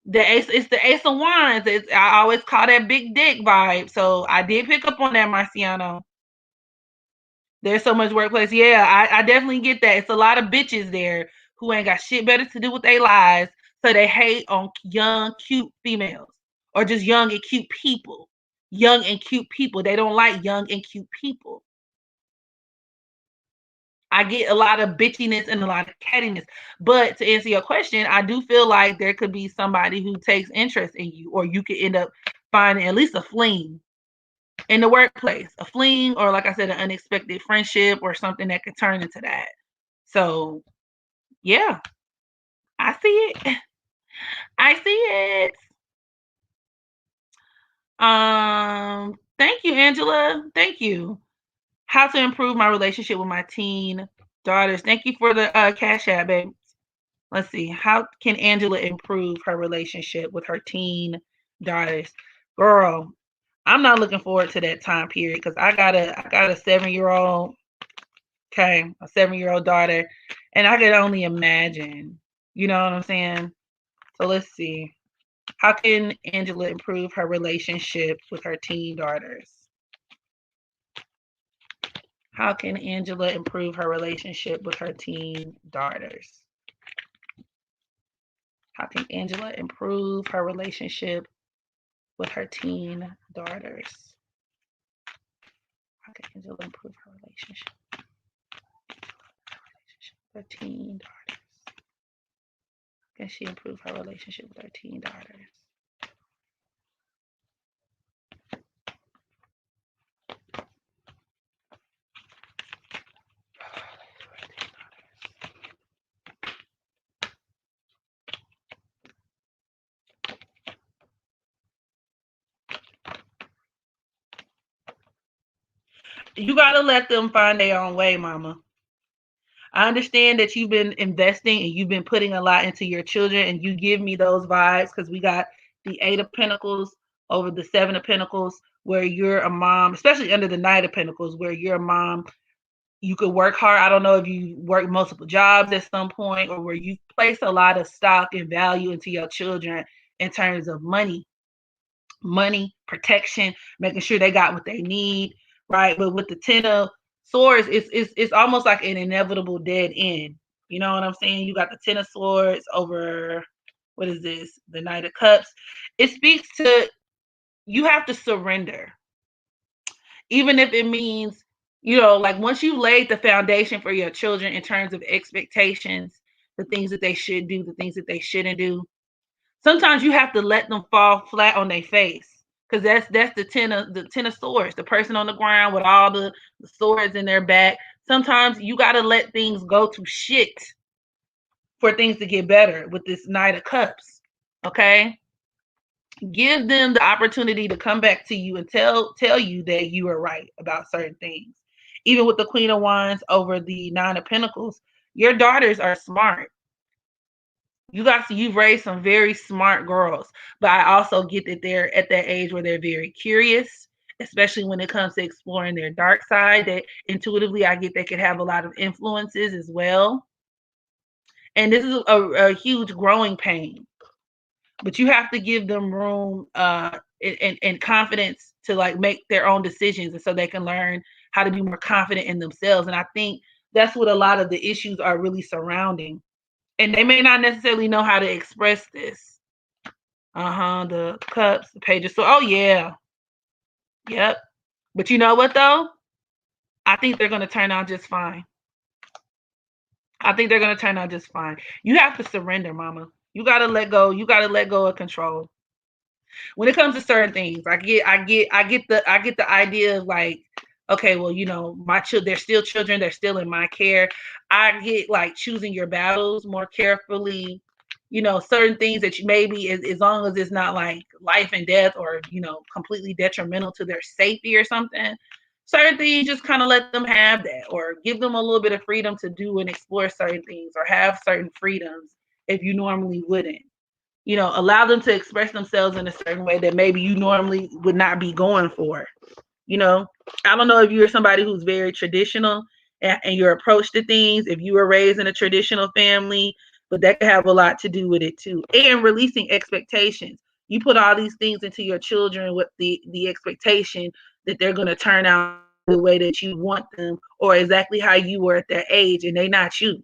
it's the Ace of Wands. I always call that big dick vibe. So I did pick up on that, Marciano. There's so much workplace. Yeah, I definitely get that. It's a lot of bitches there who ain't got shit better to do with their lives, so they hate on young, cute females, or just young and cute people. Young and cute people. They don't like young and cute people. I get a lot of bitchiness and a lot of cattiness. But to answer your question, I do feel like there could be somebody who takes interest in you, or you could end up finding at least a fling in the workplace, a fling, or like I said, an unexpected friendship or something that could turn into that. So, yeah, I see it. I see it. Thank you, Angela. Thank you. How to improve my relationship with my teen daughters. Thank you for the Cash App, babe. Let's see. How can Angela improve her relationship with her teen daughters? Girl, I'm not looking forward to that time period, because I got a 7-year-old. Okay, a 7-year-old daughter, and I could only imagine. You know what I'm saying? So let's see. How can Angela improve her relationship with her teen daughters? How can Angela improve her relationship with her teen daughters? How can Angela improve her relationship with her teen daughters? How can Angela improve her relationship with her teen daughters? How can she improve her relationship with her teen daughters? You gotta let them find their own way, mama. I understand that you've been investing and you've been putting a lot into your children, and you give me those vibes because we got the Eight of Pentacles over the Seven of Pentacles, where you're a mom, especially under the Knight of Pentacles, where you're a mom. You could work hard. I don't know if you work multiple jobs at some point, or where you place a lot of stock and value into your children in terms of money, protection, making sure they got what they need, right? But with the Ten of Swords, it's almost like an inevitable dead end. You know what I'm saying? You got the Ten of Swords over, what is this? The Knight of Cups. It speaks to, you have to surrender, even if it means, like once you laid the foundation for your children in terms of expectations, the things that they should do, the things that they shouldn't do. Sometimes you have to let them fall flat on their face, because that's the ten of swords, the person on the ground with all the swords in their back. Sometimes you got to let things go to shit for things to get better with this Knight of Cups. Okay, give them the opportunity to come back to you and tell you that you are right about certain things. Even with the Queen of Wands over the Nine of Pentacles, your daughters are smart. You've raised some very smart girls, but I also get that they're at that age where they're very curious, especially when it comes to exploring their dark side. That intuitively, I get they could have a lot of influences as well. And this is a huge growing pain, but you have to give them room and confidence to like make their own decisions, and so they can learn how to be more confident in themselves. And I think that's what a lot of the issues are really surrounding. And they may not necessarily know how to express this. The cups, the pages. So, oh yeah, yep. But you know what though? I think they're gonna turn out just fine. I think they're gonna turn out just fine. You have to surrender, mama. You gotta let go. You gotta let go of control. When it comes to certain things, I get the idea of like, okay, well, my children, they're still children, they're still in my care. I get like choosing your battles more carefully. Certain things that you maybe, as long as it's not like life and death, or completely detrimental to their safety or something. Certain things, just kind of let them have that, or give them a little bit of freedom to do and explore certain things, or have certain freedoms if you normally wouldn't. Allow them to express themselves in a certain way that maybe you normally would not be going for. I don't know if you're somebody who's very traditional, and your approach to things, if you were raised in a traditional family, but that could have a lot to do with it too. And releasing expectations. You put all these things into your children with the expectation that they're going to turn out the way that you want them, or exactly how you were at their age, and they not you.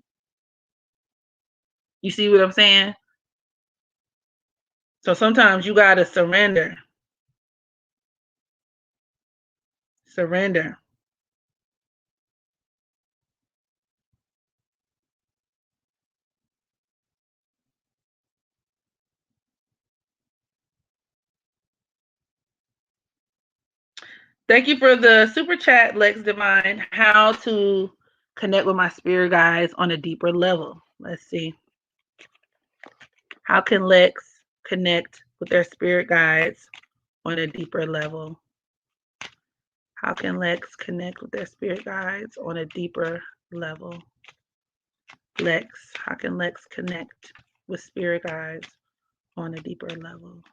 You see what I'm saying? So sometimes you got to surrender. Surrender. Thank you for the super chat, Lex Divine. How to connect with my spirit guides on a deeper level. Let's see. How can Lex connect with their spirit guides on a deeper level? How can Lex connect with their spirit guides on a deeper level? Lex, how can Lex connect with spirit guides on a deeper level?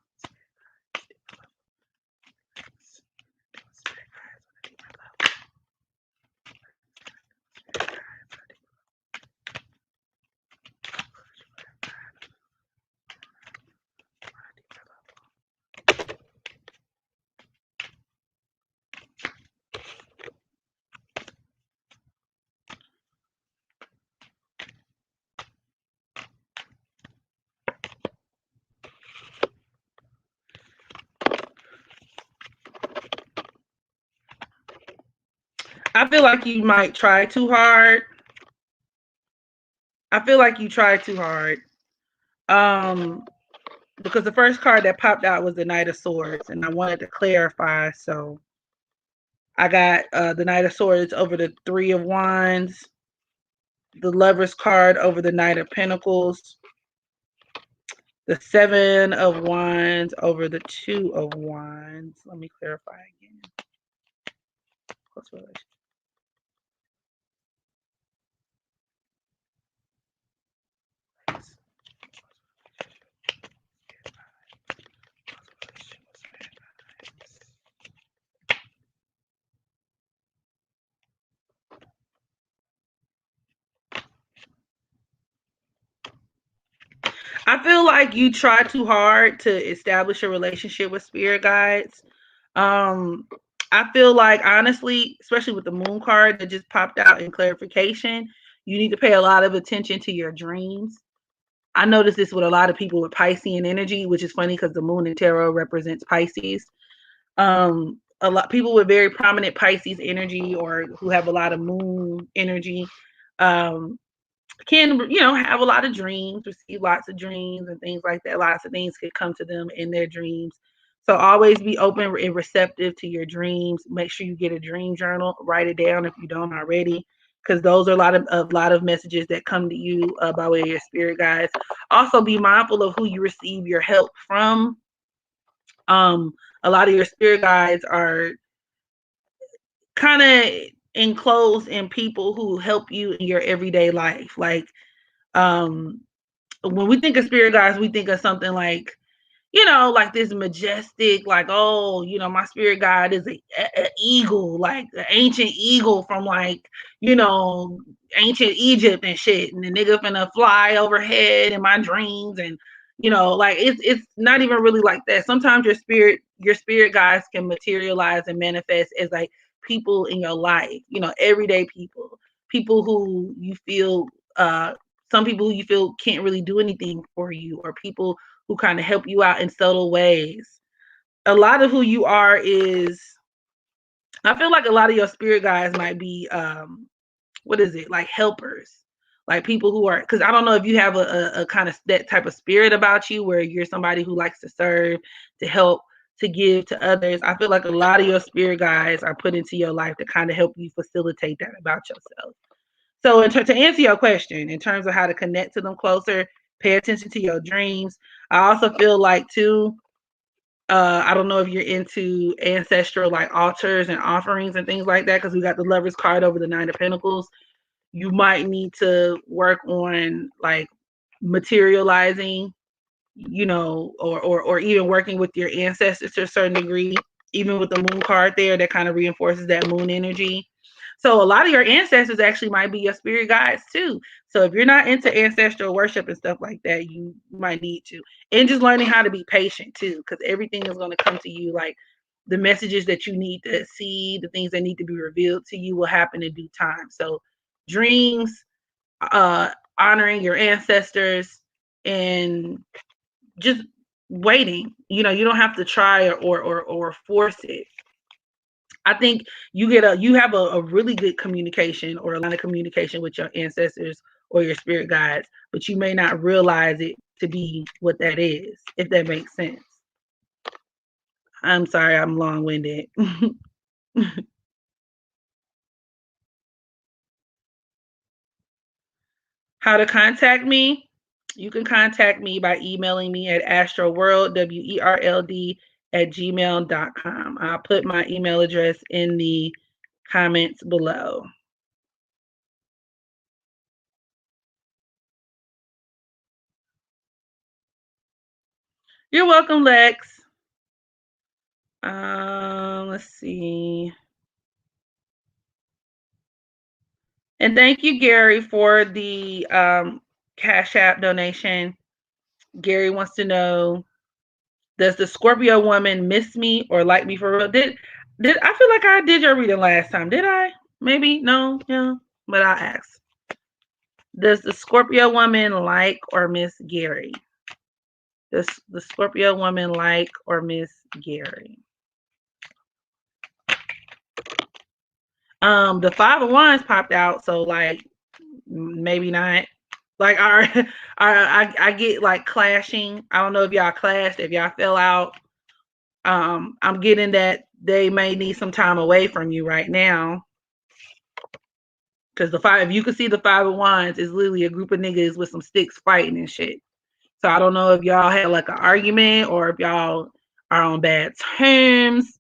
I feel like you might try too hard. I feel like you try too hard. Um, because the first card that popped out was the Knight of Swords, and I wanted to clarify. So I got the Knight of Swords over the Three of Wands, the Lover's card over the Knight of Pentacles, the Seven of Wands over the Two of Wands. Let me clarify again. Close relationship. I feel like you try too hard to establish a relationship with spirit guides. Um, I feel like honestly, especially with the moon card that just popped out in clarification, you need to pay a lot of attention to your dreams. I notice this with a lot of people with Piscean energy, which is funny because the moon in tarot represents Pisces. A lot people with very prominent Pisces energy or who have a lot of moon energy um, can have a lot of dreams, receive lots of dreams and things like that. Lots of things could come to them in their dreams. So always be open and receptive to your dreams. Make sure you get a dream journal. Write it down if you don't already, because those are a lot of messages that come to you by way of your spirit guides. Also, be mindful of who you receive your help from. Um, a lot of your spirit guides are kind of enclosed in people who help you in your everyday life. Like um, when we think of spirit guides, we think of something like, like this majestic, like, oh, my spirit guide is a eagle, like an ancient eagle from like, you know, ancient Egypt and shit. And the nigga finna fly overhead in my dreams. And, like it's not even really like that. Sometimes your spirit guides can materialize and manifest as like people in your life, everyday people who you feel some people who you feel can't really do anything for you, or people who kind of help you out in subtle ways. A lot of who you are is, I feel like a lot of your spirit guides might be, what is it, like helpers, like people who are, because I don't know if you have a kind of that type of spirit about you where you're somebody who likes to serve, to help, to give to others. I feel like a lot of your spirit guides are put into your life to kind of help you facilitate that about yourself. So, to answer your question, in terms of how to connect to them closer, pay attention to your dreams. I also feel like too. I don't know if you're into ancestral like altars and offerings and things like that, because we got the Lover's card over the Nine of Pentacles. You might need to work on like materializing, or even working with your ancestors to a certain degree. Even with the moon card there, that kind of reinforces that moon energy. So a lot of your ancestors actually might be your spirit guides too. So if you're not into ancestral worship and stuff like that, you might need to. And just learning how to be patient too, because everything is going to come to you. Like the messages that you need to see, the things that need to be revealed to you will happen in due time. So dreams, uh, honoring your ancestors, and just waiting. You don't have to try or force it. I think you have a really good communication or a line of communication with your ancestors or your spirit guides, but you may not realize it to be what that is, if that makes sense. I'm sorry, I'm long-winded. How to contact me? You can contact me by emailing me at astroworld, WERLD, at gmail.com. I'll put my email address in the comments below. You're welcome, Lex. Let's see. And thank you, Gary, for the Cash App donation. Gary wants to know, does the Scorpio woman miss me or like me for real? Did I feel like I did your reading last time? Did I? Maybe no, yeah. But I'll ask. Does the Scorpio woman like or miss Gary? Does the Scorpio woman like or miss Gary? The Five of Wands popped out, so like maybe not. Like I get like clashing. I don't know if y'all clashed, if y'all fell out. I'm getting that they may need some time away from you right now. Because if you can see the Five of Wands, it's literally a group of niggas with some sticks fighting and shit. So I don't know if y'all had like an argument or if y'all are on bad terms.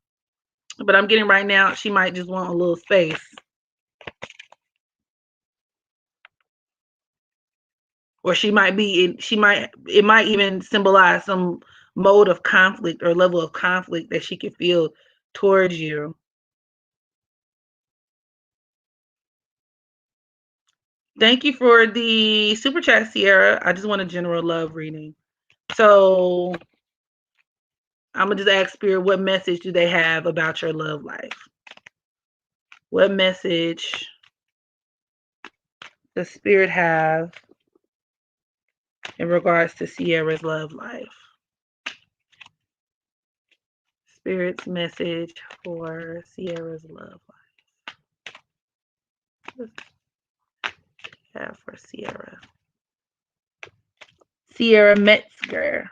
But I'm getting right now, she might just want a little space. Or it might even symbolize some mode of conflict or level of conflict that she could feel towards you. Thank you for the super chat, Sierra. I just want a general love reading. So I'm gonna just ask Spirit, what message do they have about your love life? What message does Spirit have in regards to Sierra's love life? Spirit's message for Sierra's love life. What does she have for Sierra? Sierra Metzger.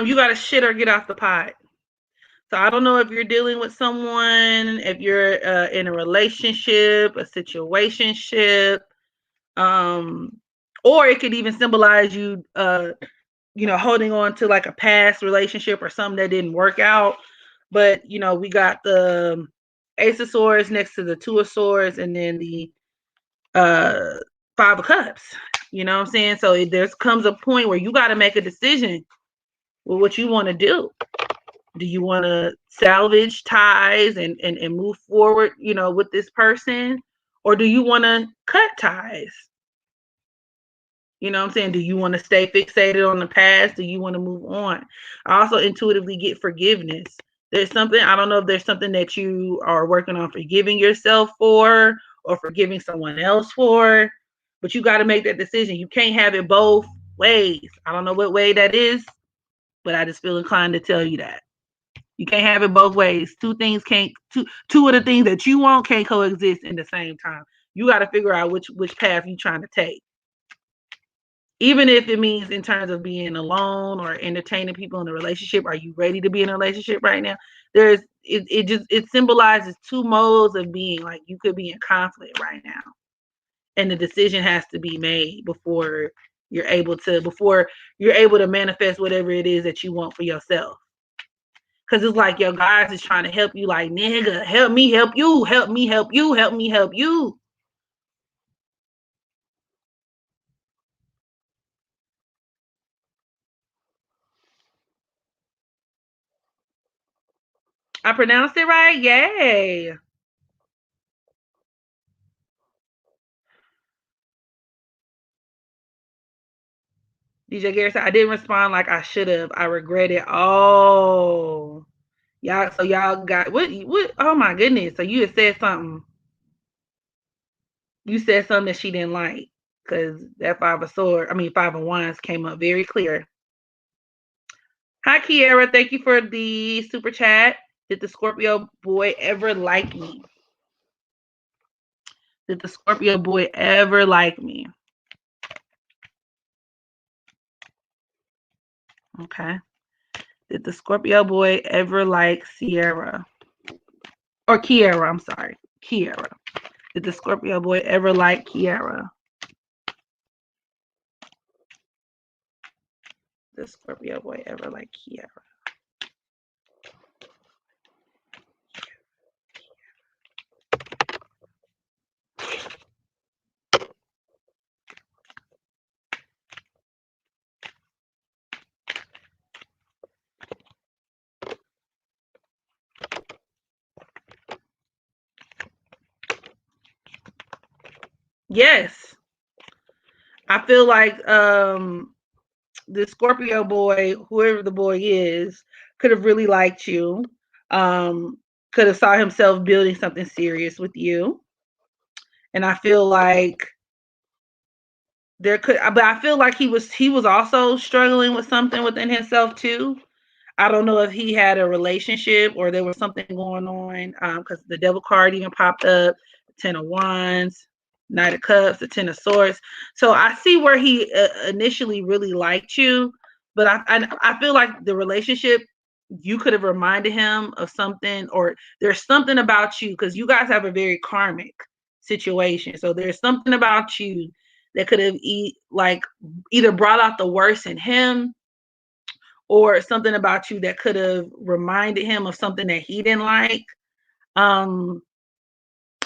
You gotta shit or get off the pot. So I don't know if you're dealing with someone, if you're in a relationship, a situationship, or it could even symbolize you, holding on to like a past relationship or something that didn't work out. But we got the Ace of Swords next to the Two of Swords, and then the Five of Cups. You know what I'm saying? So there comes a point where you got to make a decision with what you want to do. Do you want to salvage ties and move forward, with this person? Or do you want to cut ties? You know what I'm saying? Do you want to stay fixated on the past? Do you want to move on? I also intuitively get forgiveness. There's something, I don't know if there's something that you are working on forgiving yourself for or forgiving someone else for, but you got to make that decision. You can't have it both ways. I don't know what way that is, but I just feel inclined to tell you that. You can't have it both ways. Two of the things that you want can't coexist in the same time. You got to figure out which path you're trying to take. Even if it means in terms of being alone or entertaining people in a relationship. Are you ready to be in a relationship right now? It symbolizes two modes of being. Like you could be in conflict right now, and the decision has to be made before you're able to manifest whatever it is that you want for yourself. Cause it's like your guys is trying to help you, like, nigga, help me help you, help me help you, help me help you. I pronounced it right? Yay. DJ Gary said, I didn't respond like I should have. I regret it. Oh. Y'all got what oh my goodness. So you had said something. You said something that she didn't like. Because that Five of Wands came up very clear. Hi, Kiera. Thank you for the super chat. Did the Scorpio boy ever like me? Did the Scorpio boy ever like me? Okay. Did the Scorpio boy ever like Sierra? Or Kiera, I'm sorry. Kiera. Did the Scorpio boy ever like Kiera? The Scorpio boy ever like Kiera? Yes. I feel like the Scorpio boy, whoever the boy is, could have really liked you. Um, could have saw himself building something serious with you. And I feel like there could, but I feel like he was also struggling with something within himself too. I don't know if he had a relationship or there was something going on, because the devil card even popped up, 10 of Wands, Knight of Cups, the 10 of Swords. So I see where he initially really liked you, but I feel like the relationship, you could have reminded him of something, or there's something about you because you guys have a very karmic situation. So there's something about you that could have either brought out the worst in him, or something about you that could have reminded him of something that he didn't like. Um,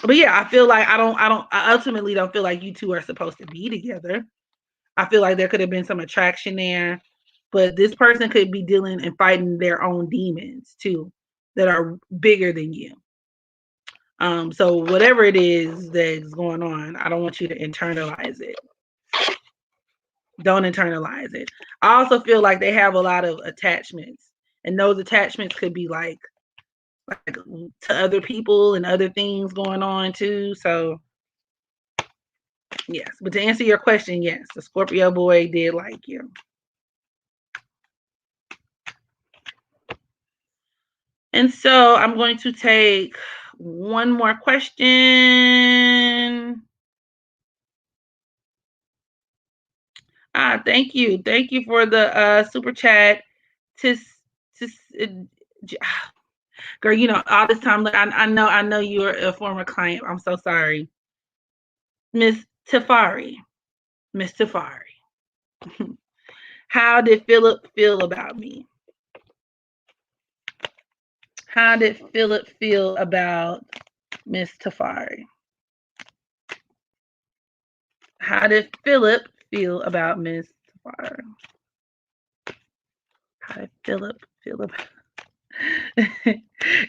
but yeah, I feel like I ultimately don't feel like you two are supposed to be together. I feel like there could have been some attraction there, but this person could be dealing and fighting their own demons too that are bigger than you. So whatever it is that's going on, I don't want you to internalize it. Don't internalize it. I also feel like they have a lot of attachments, and those attachments could be like to other people and other things going on too. So yes, but to answer your question, yes, the Scorpio boy did like you. And so I'm going to take one more question. Thank you. Thank you for the super chat. To, to girl, you know, all this time, look, I know you're a former client. I'm so sorry. Miss Tafari. Miss Tafari. How did Philip feel about me? How did Philip feel about Miss Tafari? How did Philip feel about Miss Tafari? How did Philip feel about?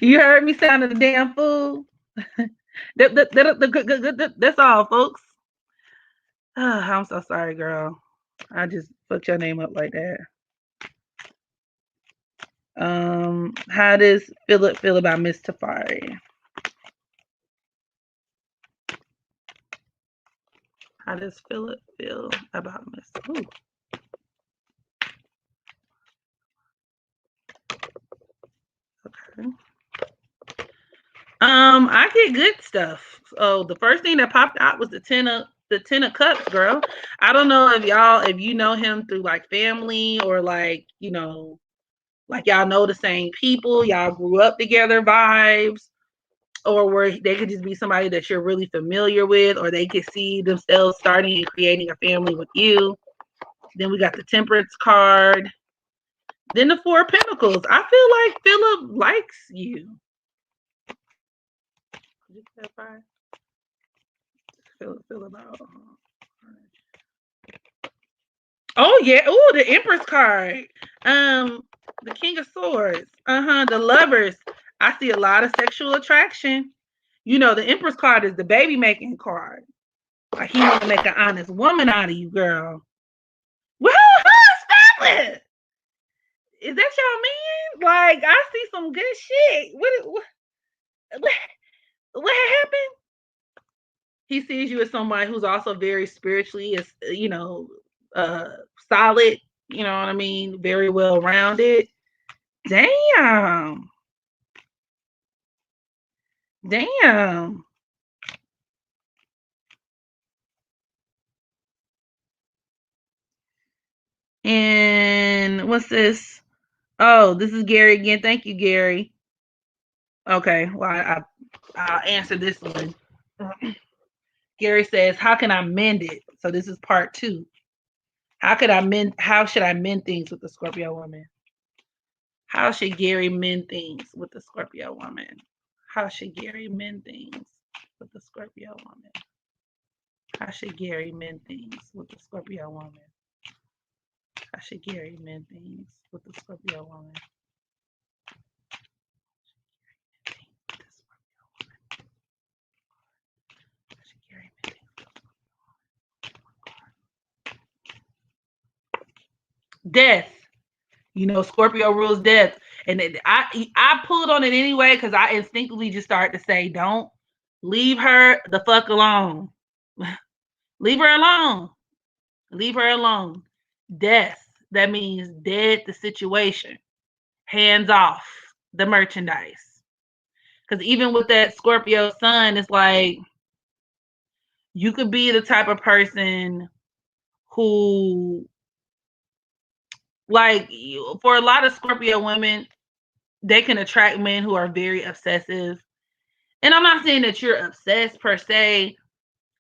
You heard me sounding a damn fool. That's all, folks. I'm so sorry, girl. I just fucked your name up like that. How does Philip feel about Miss Tafari? How does Philip feel about Miss? Ooh. Okay. I get good stuff. So the first thing that popped out was the 10 of Cups, girl. I don't know if you know him through like family, or like, you know, like y'all know the same people, y'all grew up together vibes, or where they could just be somebody that you're really familiar with, or they could see themselves starting and creating a family with you. Then we got the Temperance card. Then the Four of Pentacles. I feel like Philip likes you. Feel about. Oh yeah. Oh, the Empress card. The King of Swords. The Lovers. I see a lot of sexual attraction. You know, the Empress card is the baby making card. Like he want to make an honest woman out of you, girl. Well, stop it. Is that your man? Like I see some good shit. What happened? He sees you as somebody who's also very spiritually, you know, uh, solid. You know what I mean? Very well rounded. Damn. Damn. And what's this? Oh, this is Gary again. Thank you, Gary. Okay, well, I'll answer this one. Gary says, "How can I mend it?" So this is part 2. How could I mend? How should I mend things with the Scorpio woman? How should Gary mend things with the Scorpio woman? How should Gary mend things with the Scorpio woman? How should Gary mend things with the Scorpio woman? How should Gary mend things with the Scorpio woman? Death. You know, Scorpio rules death. And I pulled on it anyway because I instinctively just started to say, don't leave her the fuck alone. Leave her alone. Leave her alone. Death. That means dead the situation. Hands off the merchandise. Because even with that Scorpio sun, it's like you could be the type of person who, like, for a lot of Scorpio women, they can attract men who are very obsessive. And I'm not saying that you're obsessed per se,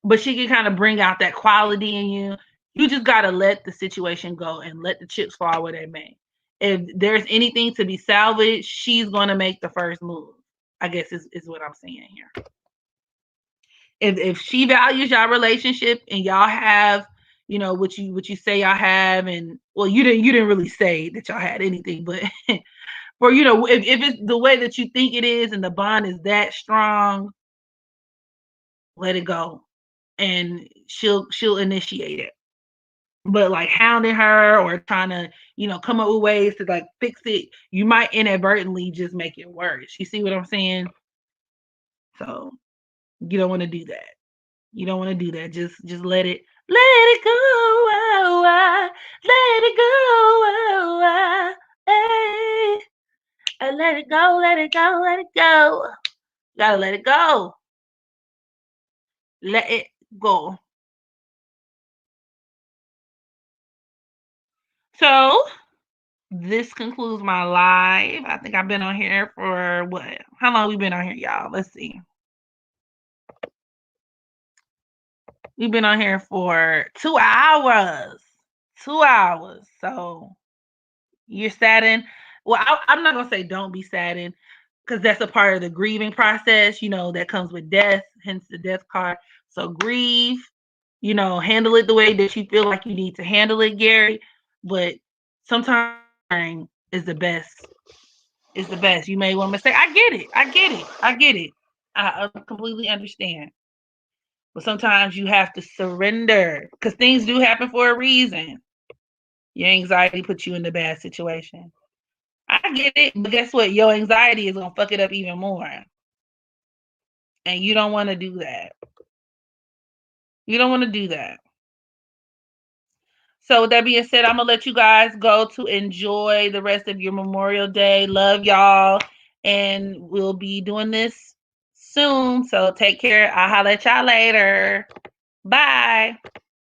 but she can kind of bring out that quality in you. You just got to let the situation go and let the chips fall where they may. If there's anything to be salvaged, she's going to make the first move, I guess is what I'm saying here. If she values y'all relationship and y'all have, you know, what you say y'all have, and well, you didn't really say that y'all had anything, but for, you know, if it's the way that you think it is and the bond is that strong, let it go, and she'll initiate it. But like hounding her or trying to, you know, come up with ways to like fix it, you might inadvertently just make it worse. You see what I'm saying? So you don't want to do that. You don't want to do that. Just let it go. Oh, let it go. Oh, hey. Let it go. Let it go. Let it go. You gotta let it go. Let it go. So this concludes my live. I think I've been on here for what? How long we been on here, y'all? Let's see. We've been on here for 2 hours. 2 hours. So you're saddened. Well, I'm not gonna say don't be saddened, because that's a part of the grieving process, you know, that comes with death, hence the death card. So grieve, you know, handle it the way that you feel like you need to handle it, Gary. But sometimes is the best. Is the best. You may want to say, I get it. I get it. I get it. I completely understand. But sometimes you have to surrender because things do happen for a reason. Your anxiety puts you in the bad situation. I get it, but guess what? Your anxiety is gonna fuck it up even more. And you don't want to do that. You don't want to do that. So with that being said, I'm gonna let you guys go to enjoy the rest of your Memorial Day. Love y'all. And we'll be doing this soon. So take care. I'll holler at y'all later. Bye.